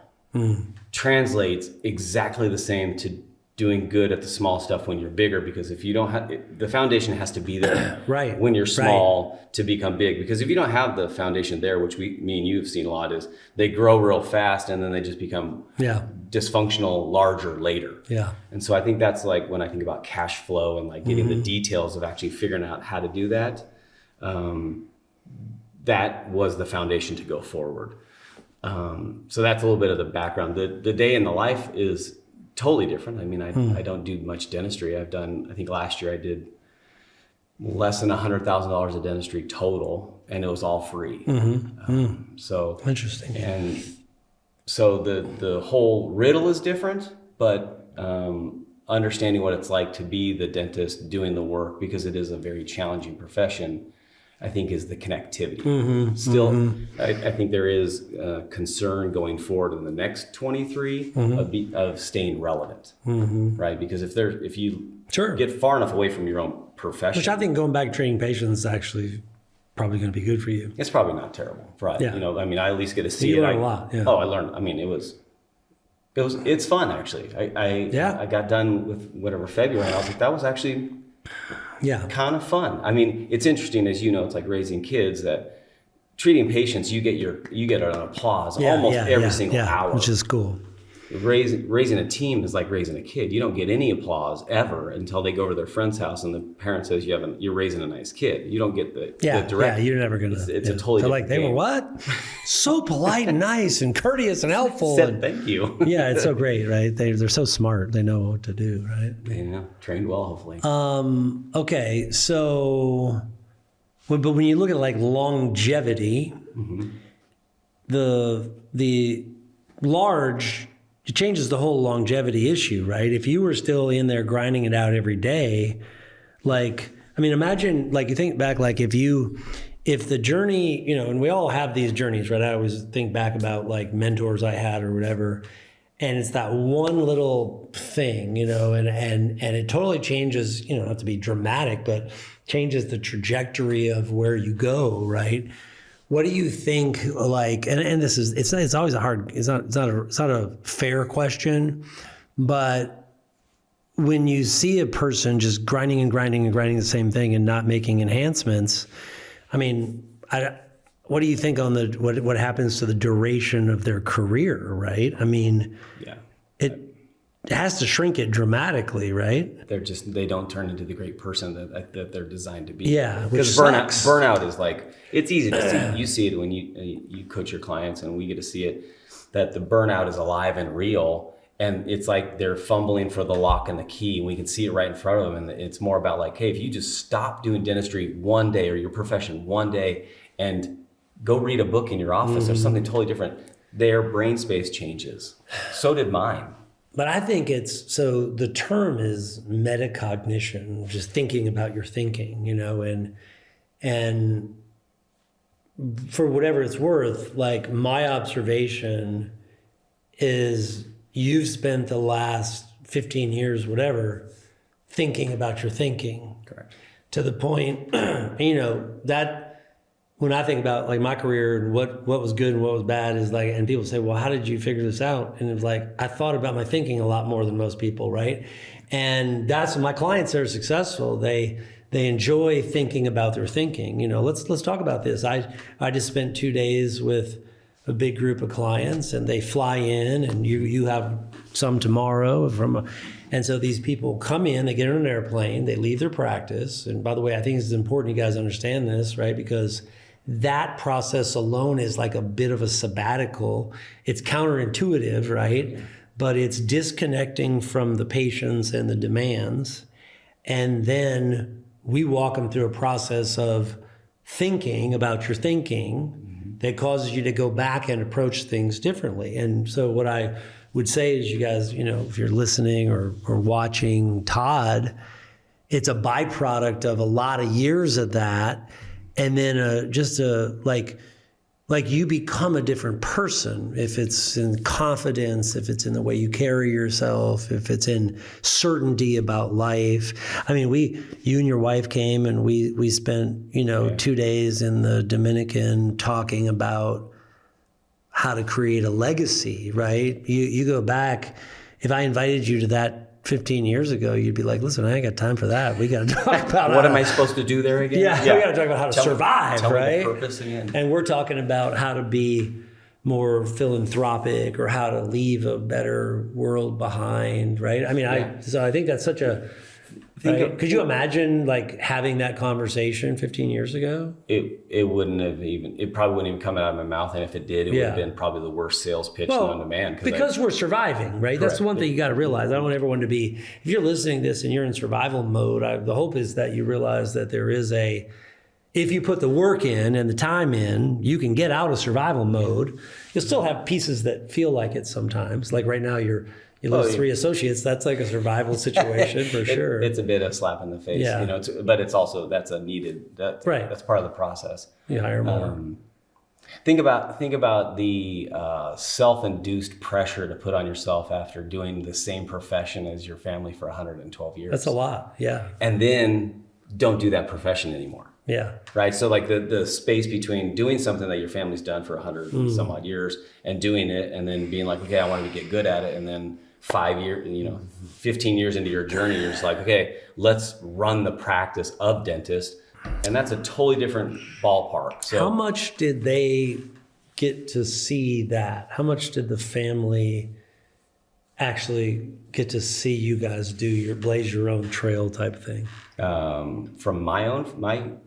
translates exactly the same to doing good at the small stuff when you're bigger, because if you don't have the foundation has to be there Right, when you're right. small to become big, because if you don't have the foundation there, which me and you have seen a lot, is they grow real fast and then they just become Yeah. dysfunctional larger later. Yeah. And so I think that's like when I think about cash flow and like getting the details of actually figuring out how to do that, that was the foundation to go forward. So that's a little bit of the background. The day in the life is totally different. I mean, I don't do much dentistry. I think last year I did less than $100,000 of dentistry total, and it was all free. So Interesting. and so the whole riddle is different, but understanding what it's like to be the dentist doing the work, because it is a very challenging profession, I think is the connectivity. Still, I think there is concern going forward in the next 23 of staying relevant, right? Because if you Sure. get far enough away from your own profession, Which I think going back to training patients is actually probably going to be good for you. it's probably not terrible, right? Yeah. You know, I mean, I at least get to see You it. learn a lot, yeah. Oh, I learned. I mean, it's fun actually. I got done with whatever February, and I was like, that was actually Yeah. kind of fun. I mean, it's interesting, as you know, it's like raising kids, that treating patients, you get an applause almost every single hour. Which is cool. Raising a team is like raising a kid. You don't get any applause ever until they go over to their friend's house and the parent says you're raising a nice kid. You don't get the direct. You're never gonna. It's a totally They're like, different they were game. what? So polite and nice and courteous and helpful. Said and, thank you. yeah, it's so great, right? They're so smart. They know what to do, right? Yeah, trained well, hopefully. Okay, so, but when you look at like longevity, the large, it changes the whole longevity issue, right? If you were still in there grinding it out every day, like, I mean, imagine, like, you think back, like, if the journey, you know, and we all have these journeys, right? I always think back about like mentors I had or whatever, and it's that one little thing, you know, and it totally changes, you know, not to be dramatic, but changes the trajectory of where you go, right? What do you think, like, and this is, it's always it's not a fair question, but when you see a person just grinding and grinding and grinding the same thing and not making enhancements, I mean, what do you think on what happens to the duration of their career, right? I mean, yeah. it has to shrink it dramatically, right? They don't turn into the great person that they're designed to be. Yeah, which because sucks. burnout is like, it's easy to see. You see it when you coach your clients, and we get to see it, that the burnout is alive and real, and it's like they're fumbling for the lock and the key, and we can see it right in front of them. And it's more about like, hey, if you just stop doing dentistry one day, or your profession one day, and go read a book in your office or something totally different, their brain space changes. So did mine. But I think so the term is metacognition, just thinking about your thinking, you know, and for whatever it's worth, like my observation is you've spent the last 15 years, whatever, thinking about your thinking. Correct. To the point, you know, that when I think about like my career and what was good and what was bad is like, and people say, well, how did you figure this out? And it's like, I thought about my thinking a lot more than most people, right? And that's my clients that are successful. They enjoy thinking about their thinking. You know, let's talk about this. I just spent 2 days with a big group of clients, and they fly in, and you have some tomorrow and so these people come in, they get on an airplane, they leave their practice. And by the way, I think it's important you guys understand this, right? Because that process alone is like a bit of a sabbatical. It's counterintuitive, right? But it's disconnecting from the patients and the demands. And then we walk them through a process of thinking about your thinking that causes you to go back and approach things differently. And so what I would say is, you guys, if you're listening or watching Todd, it's a byproduct of a lot of years of that. And then like you become a different person, if it's in confidence, if it's in the way you carry yourself, if it's in certainty about life. I mean, you and your wife came and we spent, 2 days in the Dominican talking about how to create a legacy, right? You go back, if I invited you to that 15 years ago, you'd be like, listen, I ain't got time for that. We got to talk about what am I supposed to do there again? Yeah, we got to talk about how to survive, tell right? Me the purpose again. And we're talking about how to be more philanthropic, or how to leave a better world behind, right? I mean, I think that's such a... Could you imagine like having that conversation 15 years ago? It probably wouldn't even come out of my mouth, and if it did, it would have been probably the worst sales pitch known to man. Because we're surviving, right? Correct. That's the one thing you got to realize. I don't want everyone to be, if you're listening to this and you're in survival mode, the hope is that you realize that there is if you put the work in and the time in, you can get out of survival mode. You'll still have pieces that feel like it sometimes. Like right now, you lose 3 associates. That's like a survival situation for sure. It's a bit of a slap in the face, but it's also, that's a needed, that's part of the process. You hire more. Think about the self-induced pressure to put on yourself after doing the same profession as your family for 112 years. That's a lot, yeah. And then don't do that profession anymore. Yeah. Right. So like the space between doing something that your family's done for 100 and some odd years and doing it, and then being like, okay, I want to get good at it, and then 5 years, 15 years into your journey, you're just like, okay, let's run the practice of dentist. And that's a totally different ballpark. So how much did they get to see that? How much did the family actually get to see you guys do blaze your own trail type thing? From my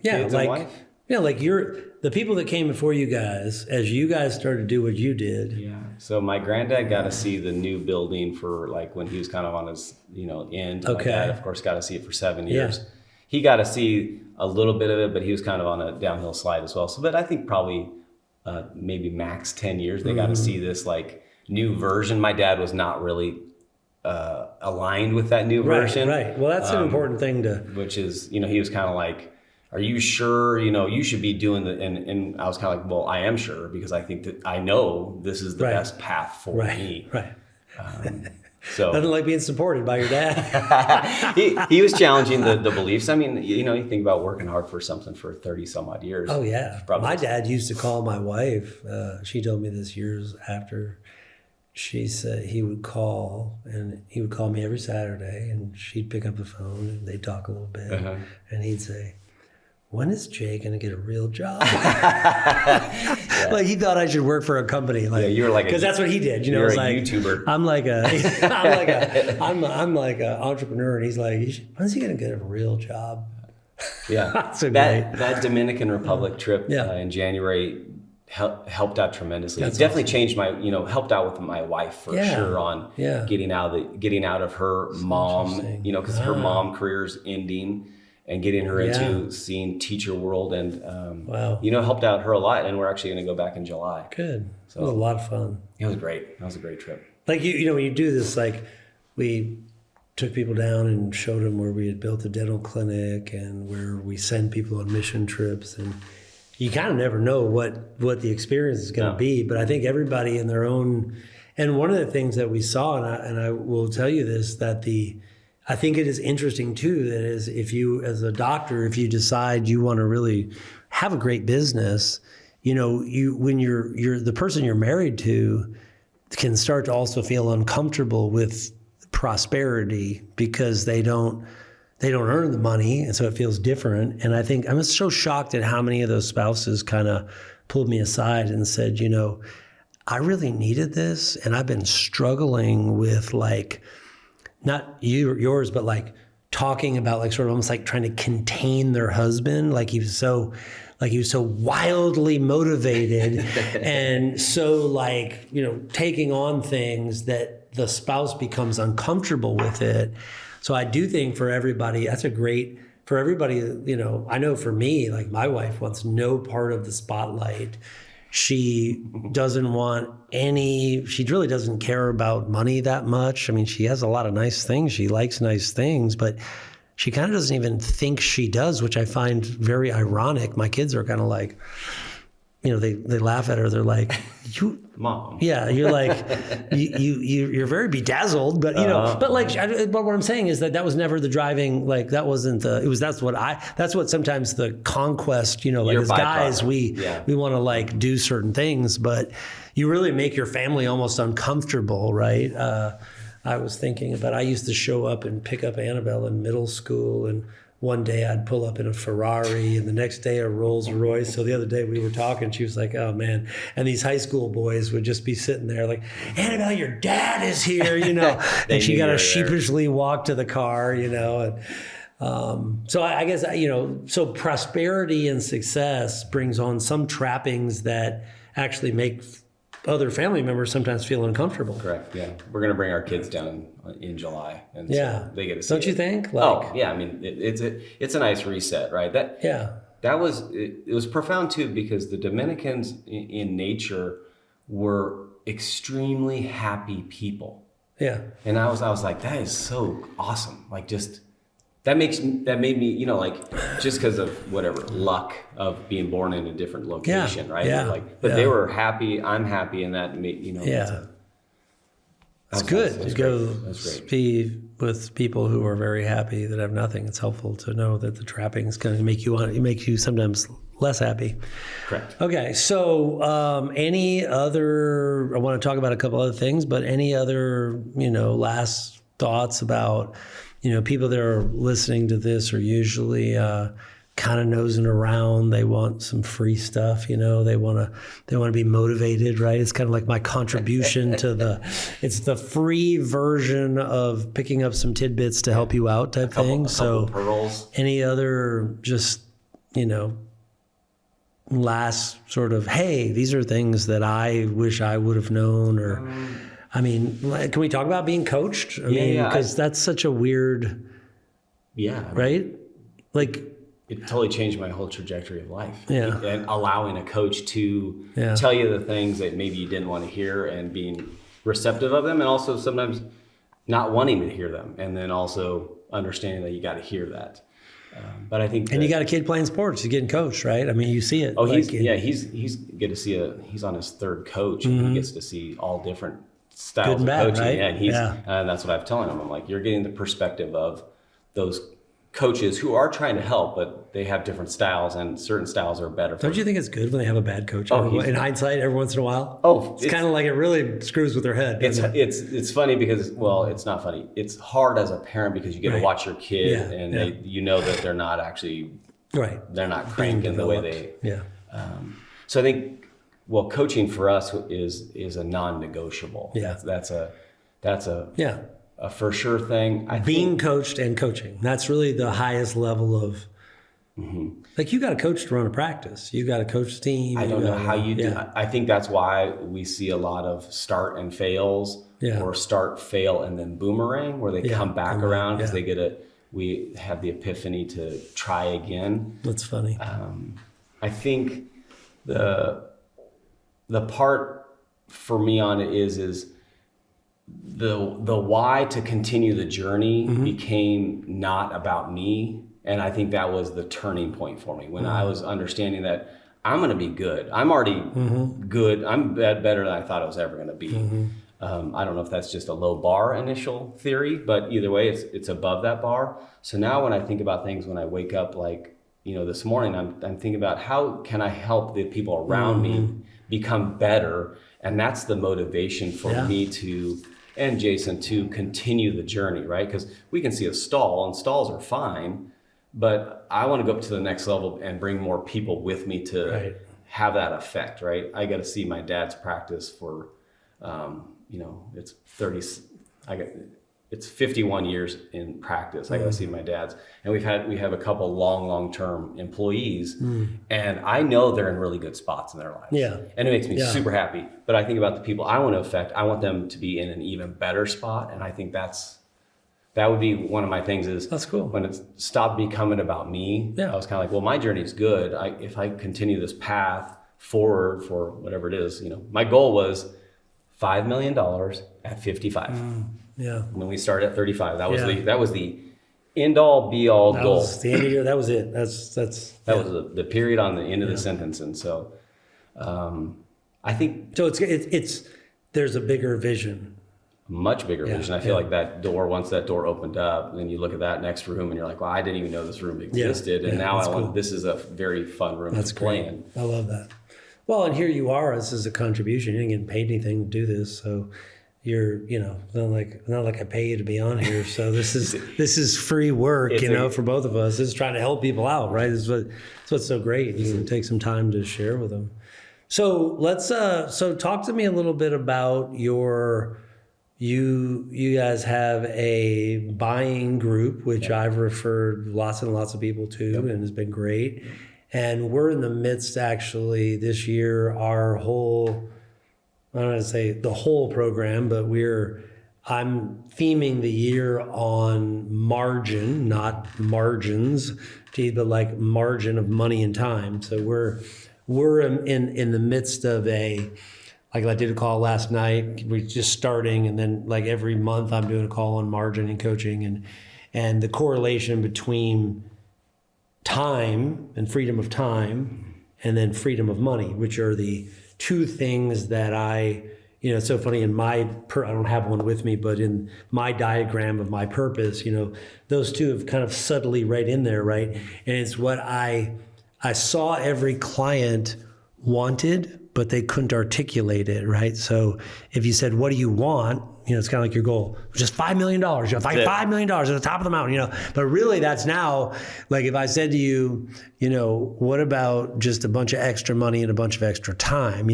kids and wife? Yeah, like the people that came before you guys, as you guys started to do what you did. Yeah. So my granddad got to see the new building for like when he was kind of on his, end. Okay. My dad, of course, got to see it for 7 years. Yeah. He got to see a little bit of it, but he was kind of on a downhill slide as well. So, but I think probably maybe max 10 years, they got to see this like new version. My dad was not really aligned with that new version. Right. Well, that's an important thing which is, he was kind of like, are you sure, you should be doing and I was kind of like, well, I am sure, because I think that I know this is the best path for me. Right. So nothing like being supported by your dad. he was challenging the beliefs. I mean, you think about working hard for something for 30 some odd years. Oh yeah. My dad used to call my wife. She told me this years after. She said he would call me every Saturday, and she'd pick up the phone and they'd talk a little bit, and he'd say, when is Jay going to get a real job? Like he thought I should work for a company. Like, you were like, because that's what he did. You're a like, YouTuber. I'm like an entrepreneur, and he's like, when's he going to get a real job? Yeah, that Dominican Republic trip in January helped out tremendously. That's definitely awesome. Changed my, helped out with my wife for sure on getting out of her mom, because her mom career's ending. And getting her into seeing teacher world, and helped out her a lot. And we're actually going to go back in July. Good. So it was a lot of fun. It was great. That was a great trip. Like when you do this, like we took people down and showed them where we had built a dental clinic and where we send people on mission trips, and you kind of never know what the experience is going to be. But I think everybody in their own, and one of the things that we saw, and I will tell you this, that I think it is interesting too, that is, if you, as a doctor, if you decide you want to really have a great business, when you're the person you're married to can start to also feel uncomfortable with prosperity because they don't earn the money, and so it feels different. And I think I'm so shocked at how many of those spouses kind of pulled me aside and said, I really needed this, and I've been struggling with not yours, but like talking about like sort of almost like trying to contain their husband. Like he was so wildly motivated and so taking on things that the spouse becomes uncomfortable with it. So I do think for everybody, I know for me, like my wife wants no part of the spotlight. She doesn't want she really doesn't care about money that much. I mean, she has a lot of nice things. She likes nice things, but she kind of doesn't even think she does, which I find very ironic. My kids are kind of like, they laugh at her. They're like, "You, Mom." Yeah, you're like, you're very bedazzled, but but what I'm saying is that was never the driving. Like that wasn't that's what sometimes the conquest. Like as guys, we want to like do certain things, but you really make your family almost uncomfortable, right? I was thinking about, I used to show up and pick up Annabelle in middle school, and one day I'd pull up in a Ferrari and the next day a Rolls Royce. So the other day we were talking, she was like, oh man. And these high school boys would just be sitting there like, Annabelle, your dad is here, and she got to sheepishly walk to the car, and so I guess, so prosperity and success brings on some trappings that actually make other family members sometimes feel uncomfortable. Correct. Yeah, we're gonna bring our kids down in July, and so they get to see. Don't you think? I mean, it's a nice reset, right? That was it was profound too, because the Dominicans in nature were extremely happy people. Yeah, and I was like, that is so awesome. Like that made me, just because of whatever luck of being born in a different location, right? Yeah. They were happy. I'm happy, and that made It's good to go That's great. be with people who are very happy that have nothing. It's helpful to know that the trappings kind of make you sometimes less happy. Correct. Okay, so any other? I want to talk about a couple other things, but any other last thoughts about people that are listening to this are usually kind of nosing around. They want some free stuff, they want to be motivated, right? It's kind of like my contribution to it's the free version of picking up some tidbits to help you out type thing. So pearls. Any other just, last sort of, hey, these are things that I wish I would have known, or I mean, can we talk about being coached? I mean, because that's such a weird, right? Like, it totally changed my whole trajectory of life. Yeah. And allowing a coach to tell you the things that maybe you didn't want to hear, and being receptive of them, and also sometimes not wanting to hear them, and then also understanding that you got to hear that. But I think, and you got a kid playing sports, he's getting coached, right? I mean, you see it. Oh, he's get to see he's on his third coach, and he gets to see all different styles of coaching. Right? Yeah, and that's what I've telling him. I'm like, you're getting the perspective of those coaches who are trying to help, but they have different styles, and certain styles are better. Don't you think it's good when they have a bad coach? In hindsight, every once in a while. It's kind of like it really screws with their head. It's funny because, well, it's not funny. It's hard as a parent because you get to watch your kid, and that they're not actually They're not cranking the way they. Yeah. So I think, coaching for us is a non-negotiable. Yeah. That's a for sure thing. Being coached and coaching. That's really the highest level of, like, you got to coach to run a practice. You got to coach the team. I don't know how you do. I think that's why we see a lot of start and fails, or start, fail, and then boomerang, where they come back around because we have the epiphany to try again. That's funny. I think the part for me on it is the why to continue the journey became not about me. And I think that was the turning point for me when I was understanding that I'm going to be good. I'm already good. I'm better than I thought I was ever going to be. I don't know if that's just a low bar initial theory, but either way, it's above that bar. So now when I think about things, when I wake up, like, this morning, I'm thinking about how can I help the people around me become better. And that's the motivation for me and Jason to continue the journey, right? Because we can see a stall, and stalls are fine, but I want to go up to the next level and bring more people with me to have that effect, right? I got to see my dad's practice for, it's 51 years in practice. I got to see my dad's, and we have a couple long-term employees, and I know they're in really good spots in their lives. Yeah, and it makes me super happy. But I think about the people I want to affect. I want them to be in an even better spot, and I think that would be one of my things. Is that's cool. When it stopped becoming about me, I was kind of like, well, my journey's good. If I continue this path, forward for whatever it is. My goal was $5 million at 55. Yeah. When we started at 35, that was the end all be all goal. That was the end of your, that was it. That was the period on the end of the sentence. And so, I think so it's there's a bigger vision. Much bigger vision. I feel like once that door opened up, then you look at that next room and you're like, well, I didn't even know this room existed. And now this is a very fun room to play in. I love that. Well, and here you are, this is a contribution. You didn't get paid anything to do this. So you're, not like I pay you to be on here. So this is free work, for both of us. This is trying to help people out, right? This is what's so great. You can take some time to share with them. So let's, talk to me a little bit about you guys have a buying group, which I've referred lots and lots of people to and has been great. And we're in the midst, actually, this year, our whole, I don't want to say the whole program, but I'm theming the year on margin, not margins, but like margin of money and time. So we're in the midst of like I did a call last night. We're just starting, and then like every month I'm doing a call on margin and coaching, and the correlation between time and freedom of time, and then freedom of money, which are the two things that it's so funny I don't have one with me, but in my diagram of my purpose, those two have kind of subtly right in there, right? And it's what I saw every client wanted, but they couldn't articulate it, right? So if you said, what do you want? It's kind of like your goal, just $5 million, $5 million at the top of the mountain, but really that's now, like if I said to you, what about just a bunch of extra money and a bunch of extra time,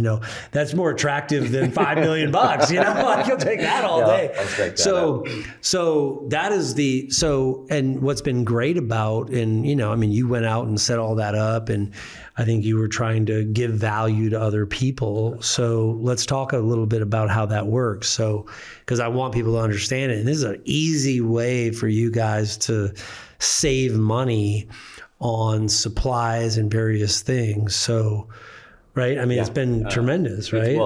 that's more attractive than $5 million, like you'll take that all day. I'll take that So that is and what's been great about, and, you went out and set all that up, and I think you were trying to give value to other people. So let's talk a little bit about how that works. So, because I want people to understand it. And this is an easy way for you guys to save money on supplies and various things. So, right? I mean, it's been tremendous, right?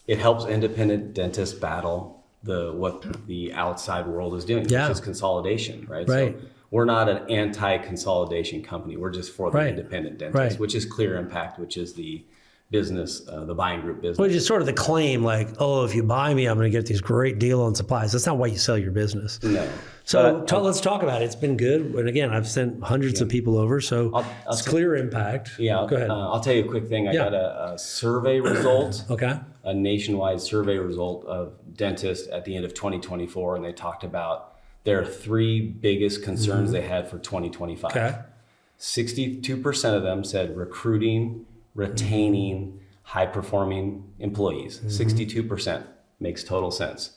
It helps independent dentists battle what the outside world is doing, which is consolidation, right? Right. So we're not an anti-consolidation company. We're just for the independent dentist, which is Klear Impakt, which is the business, the buying group business. Which is sort of the claim, like, if you buy me, I'm going to get this great deal on supplies. That's not why you sell your business. No. So let's talk about it. It's been good. And again, I've sent hundreds of people over. So it's Klear Impakt. Yeah. Go ahead. I'll tell you a quick thing. I got a survey result. Okay. A nationwide survey result of dentists at the end of 2024. And they talked about their three biggest concerns they had for 2025. Okay. 62% of them said recruiting, retaining high-performing employees. 62% makes total sense.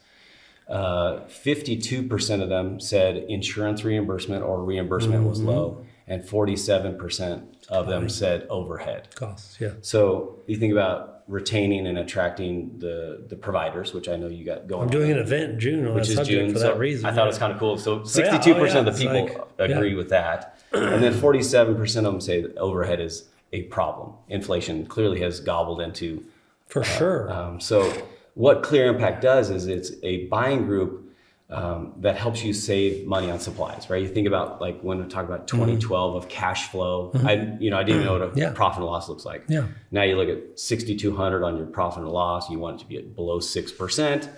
52% of them said insurance reimbursement or reimbursement was low, and 47% of them said overhead Costs, yeah. So you think about retaining and attracting the providers, which I know you got going. I'm doing an event in June on that subject for that reason. I thought it's kind of cool. So 62% of the people agree with that, and then 47% of them say that overhead is a problem. Inflation clearly has gobbled into. For sure. So what Klear Impakt does is it's a buying group that helps you save money on supplies, right? You think about like when we talk about 2012 of cash flow. I didn't even know what a profit and loss looks like. Yeah. Now you look at 6,200 on your profit and loss. You want it to be at below 6%,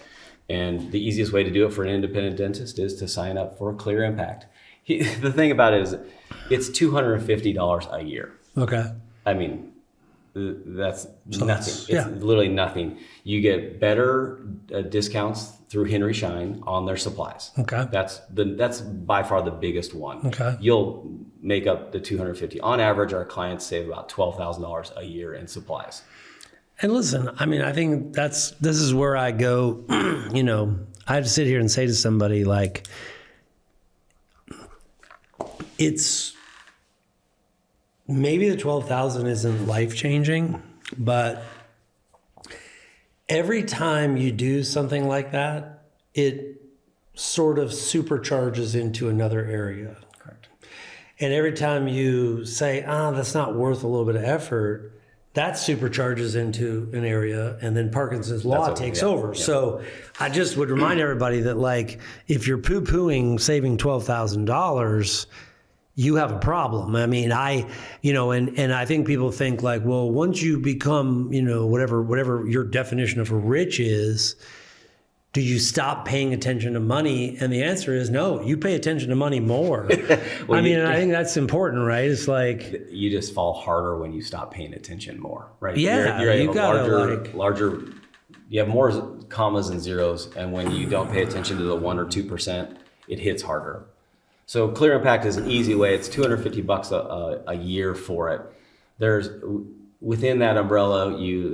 and the easiest way to do it for an independent dentist is to sign up for Klear Impakt. The thing about it is, it's $250 a year. Okay. I mean, that's nothing. It's literally nothing. You get better discounts through Henry Schein on their supplies. Okay. That's by far the biggest one. Okay. You'll make up the $250. On average, our clients save about $12,000 a year in supplies. And listen, I mean, I think this is where I go, I have to sit here and say to somebody like, it's maybe the 12,000 isn't life-changing, but every time you do something like that, it sort of supercharges into another area. Correct. And every time you say, that's not worth a little bit of effort, that supercharges into an area, and then Parkinson's law takes over. Yeah. So I just would remind everybody that, like, if you're poo-pooing saving $12,000, you have a problem. I mean, and I think people think like, well, once you become, whatever your definition of rich is, do you stop paying attention to money? And the answer is no, you pay attention to money more. Well, I think that's important, right? It's like you just fall harder when you stop paying attention more, right? Yeah, you larger. You have more commas and zeros, and when you don't pay attention to the 1 or 2%, it hits harder. So Klear Impakt is an easy way. It's $250 a year for it. There's within that umbrella, you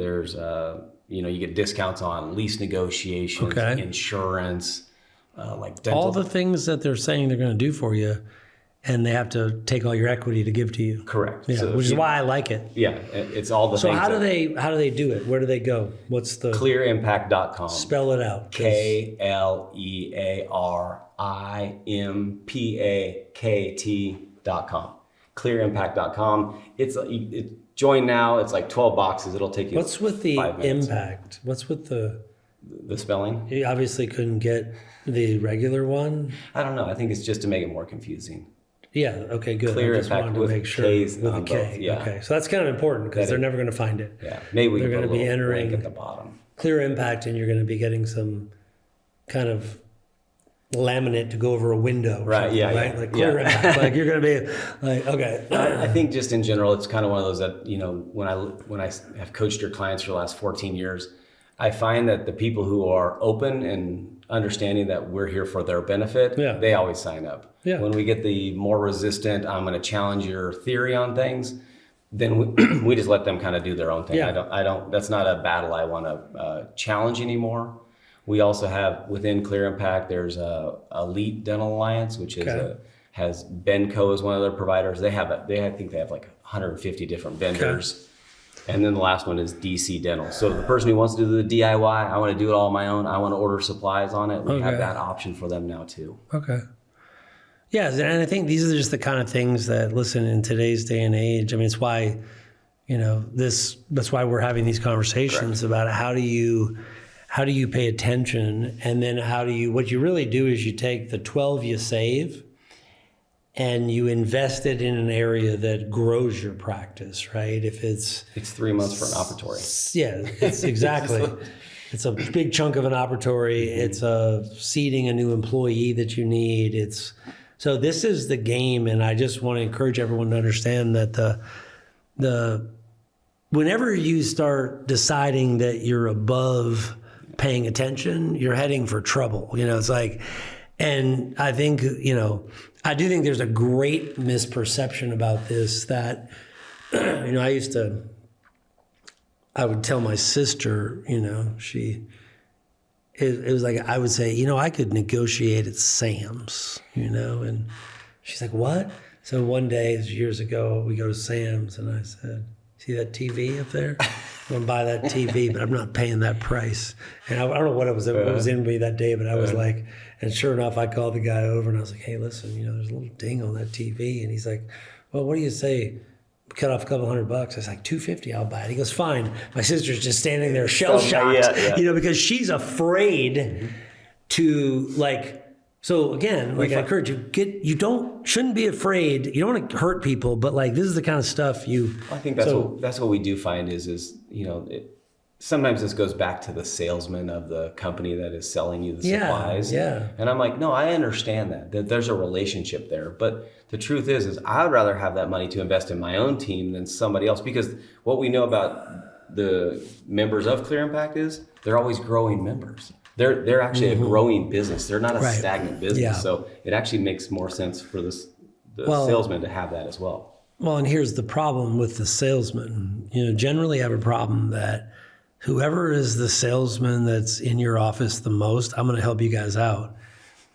get discounts on lease negotiations, insurance, like dental. All the things that they're saying they're going to do for you, and they have to take all your equity to give to you. Correct. Yeah, which is why I like it. Yeah, it's all the so things. So how do they do it? Where do they go? What's the ClearImpakt.com. Spell it out. KlearImpakt.com. ClearImpakt.com. It's join now. It's like 12 boxes. It'll take you. What's with the 5 minutes. impact? What's with the spelling? You obviously couldn't get the regular one. I don't know. I think it's just to make it more confusing. Yeah. Okay. Good. Klear I just Impakt wanted to with make sure. K's With on a K. both. Yeah. Okay. So that's kind of important because they're never going to find it. Yeah. Maybe we they're can going put to be a little entering link at the bottom. Klear Impakt, and you're going to be getting some kind of laminate to go over a window. Right. Yeah. Right. Yeah. Like Klear Impakt. Like you're going to be like, okay. I think just in general, it's kind of one of those that, when I have coached your clients for the last 14 years, I find that the people who are open and understanding that we're here for their benefit, they always sign up. Yeah. When we get the more resistant, I'm going to challenge your theory on things, then we just let them kind of do their own thing. Yeah. I don't. That's not a battle I want to challenge anymore. We also have within Klear Impakt, there's a Elite Dental Alliance, which is has Benco as one of their providers. I think they have like 150 different vendors. Okay. And then the last one is DC Dental. So the person who wants to do the DIY, I want to do it all on my own, I want to order supplies on it, we have that option for them now too. Okay. Yeah, and I think these are just the kind of things that, listen, in today's day and age, I mean, it's why, that's why we're having these conversations about how do you pay attention, and then what you really do is you take the 12 you save and you invest it in an area that grows your practice, right? If it's 3 months for an operatory. Yeah, it's exactly. It's a big chunk of an operatory. It's seeding a new employee that you need. So this is the game, and I just want to encourage everyone to understand that whenever you start deciding that you're above paying attention, you're heading for trouble. It's like, and I think, I do think there's a great misperception about this that, I would tell my sister, it was like, I would say, I could negotiate at Sam's, and she's like, what? So one day, years ago, we go to Sam's and I said, see that TV up there? I'm going to buy that TV, but I'm not paying that price. And I don't know what it was in me that day, but I was like, and sure enough, I called the guy over and I was like, hey, listen, there's a little ding on that TV. And he's like, well, what do you say? Cut off a couple $100. I was like, $250, I'll buy it. He goes, fine. My sister's just standing there shell-shocked, because she's afraid to so again, I encourage you, shouldn't be afraid. You don't want to hurt people, but this is the kind of stuff I think that's what we do find is sometimes this goes back to the salesman of the company that is selling you the supplies. Yeah. And I'm like, no, I understand that there's a relationship there. But the truth is I would rather have that money to invest in my own team than somebody else, because what we know about the members of Klear Impakt is they're always growing members. They're actually a growing business. They're not a stagnant business. Yeah. So it actually makes more sense for the salesman to have that as well. Well, and here's the problem with the salesman. Generally I have a problem that whoever is the salesman that's in your office the most, I'm going to help you guys out.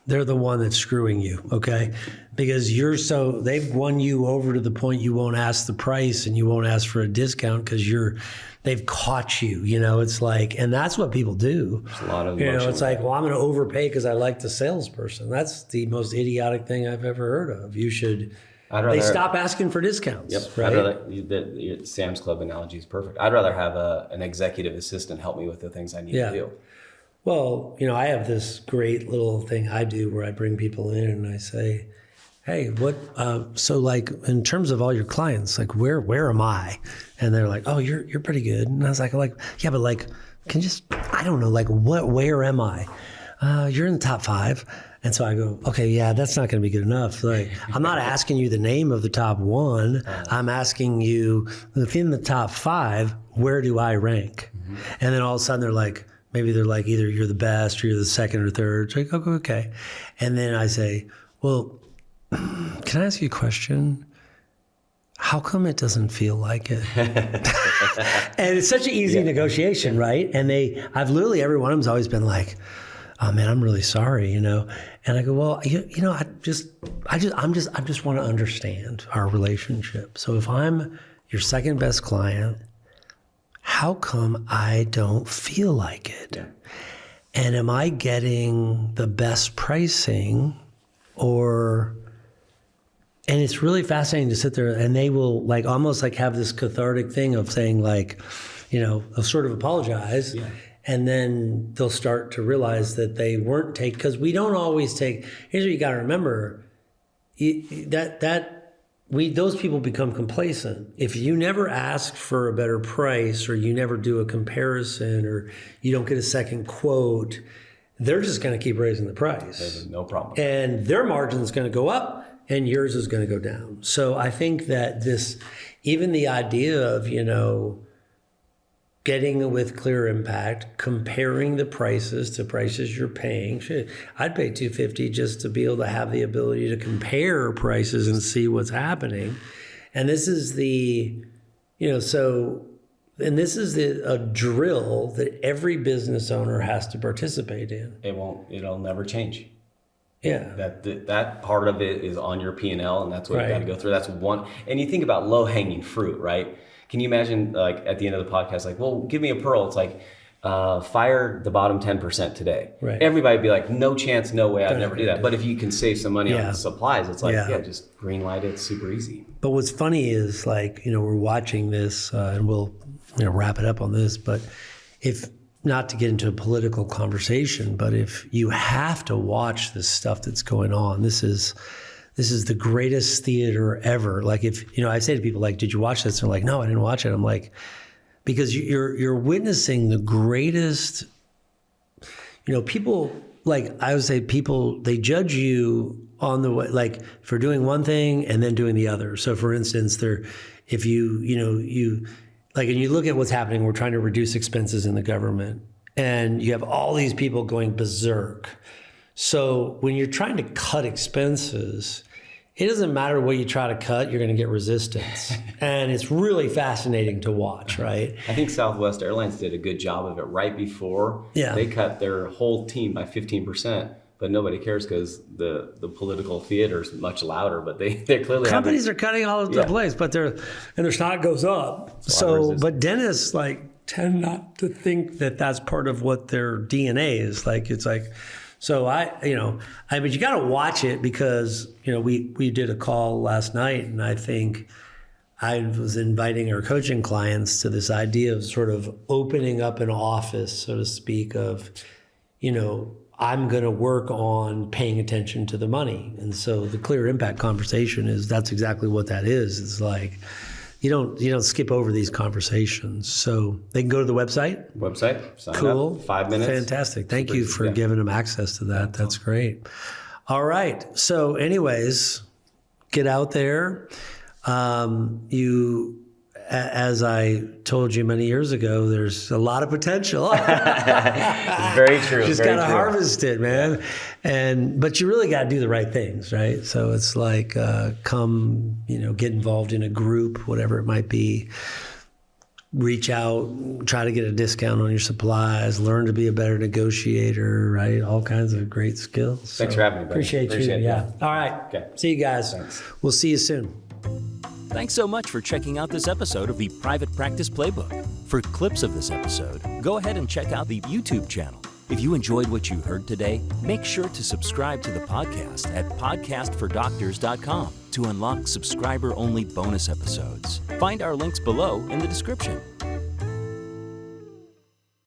They're the one that's screwing you, okay? Because they've won you over to the point you won't ask the price and you won't ask for a discount because they've caught you, it's like, and that's what people do. There's a lot of emotion. It's like, well, I'm going to overpay because I like the salesperson. That's the most idiotic thing I've ever heard of. You should They stop asking for discounts. Yep. Right? I'd rather, the Sam's Club analogy is perfect. I'd rather have an executive assistant help me with the things I need to do. Well, I have this great little thing I do where I bring people in and I say, hey, so like in terms of all your clients, like where am I? And they're like, oh, you're pretty good. And I was like, yeah, but like, I don't know, like where am I? You're in the top 5. And so I go, okay, yeah, that's not going to be good enough. Like, I'm not asking you the name of the top 1. I'm asking you, within the top 5, where do I rank? Mm-hmm. And then all of a sudden maybe they're like, either you're the best or you're the second or third. So I go, okay. And then I say, well, can I ask you a question? How come it doesn't feel like it? And it's such an easy negotiation, right? And I've literally, every one of them's always been like, oh man, I'm really sorry, And I go, well, I just want to understand our relationship. So if I'm your second best client, how come I don't feel like it? Yeah. And am I getting the best pricing and it's really fascinating to sit there and they will like almost like have this cathartic thing of saying like, they'll sort of apologize. Yeah. And then they'll start to realize that they weren't because we don't always take, here's what you got to remember, those people become complacent. If you never ask for a better price or you never do a comparison or you don't get a second quote, they're just going to keep raising the price. There's no problem. And their margin is going to go up and yours is going to go down. So I think that even the idea of, getting with Klear Impakt, comparing the prices to prices you're paying. I'd pay $250 just to be able to have the ability to compare prices and see what's happening. And this is a drill that every business owner has to participate in. It'll never change. Yeah. That part of it is on your P&L, and that's what you got to go through. That's one. And you think about low-hanging fruit, right? Can you imagine, like, at the end of the podcast, like, well, give me a pearl. It's like, fire the bottom 10% today. Right. Everybody would be like, no chance, no way, I'd never do that. But if you can save some money on the supplies, it's like, just green light it. It's super easy. But what's funny is, like, we're watching this, and we'll wrap it up on this, but if not to get into a political conversation, but if you have to watch this stuff that's going on, this is the greatest theater ever. Like, if, I say to people, like, did you watch this? And they're like, no, I didn't watch it. I'm like, because you're witnessing the greatest, people, like, I would say people, they judge you on the way, like, for doing one thing and then doing the other. So for instance, if you like, and you look at what's happening, we're trying to reduce expenses in the government and you have all these people going berserk. So when you're trying to cut expenses, it doesn't matter what you try to cut, you're going to get resistance. And it's really fascinating to watch, right? I think Southwest Airlines did a good job of it right before. They cut their whole team by 15%, but nobody cares because the political theater is much louder, but they're clearly companies are cutting all over the place, but their stock goes up. So, but dentists tend not to think that that's part of what their DNA is. Like, it's like, so but you got to watch it because, we did a call last night and I think I was inviting our coaching clients to this idea of sort of opening up an office, so to speak, of, I'm going to work on paying attention to the money. And so the Klear Impakt conversation that's exactly what that is. It's like, you don't skip over these conversations. So they can go to the website. Sign cool. up, 5 minutes. Fantastic. Thank you for giving them access to that. That's great. All right. So anyways, get out there. As I told you many years ago, there's a lot of potential. It's very true. Just got to harvest it, man. But you really got to do the right things, right? So it's like, get involved in a group, whatever it might be. Reach out, try to get a discount on your supplies, learn to be a better negotiator, right? All kinds of great skills. Thanks for having me, buddy. Appreciate you. Yeah. All right. Okay. See you guys. Thanks. We'll see you soon. Thanks so much for checking out this episode of the Private Practice Playbook. For clips of this episode, go ahead and check out the YouTube channel. If you enjoyed what you heard today, make sure to subscribe to the podcast at podcastfordoctors.com to unlock subscriber-only bonus episodes. Find our links below in the description.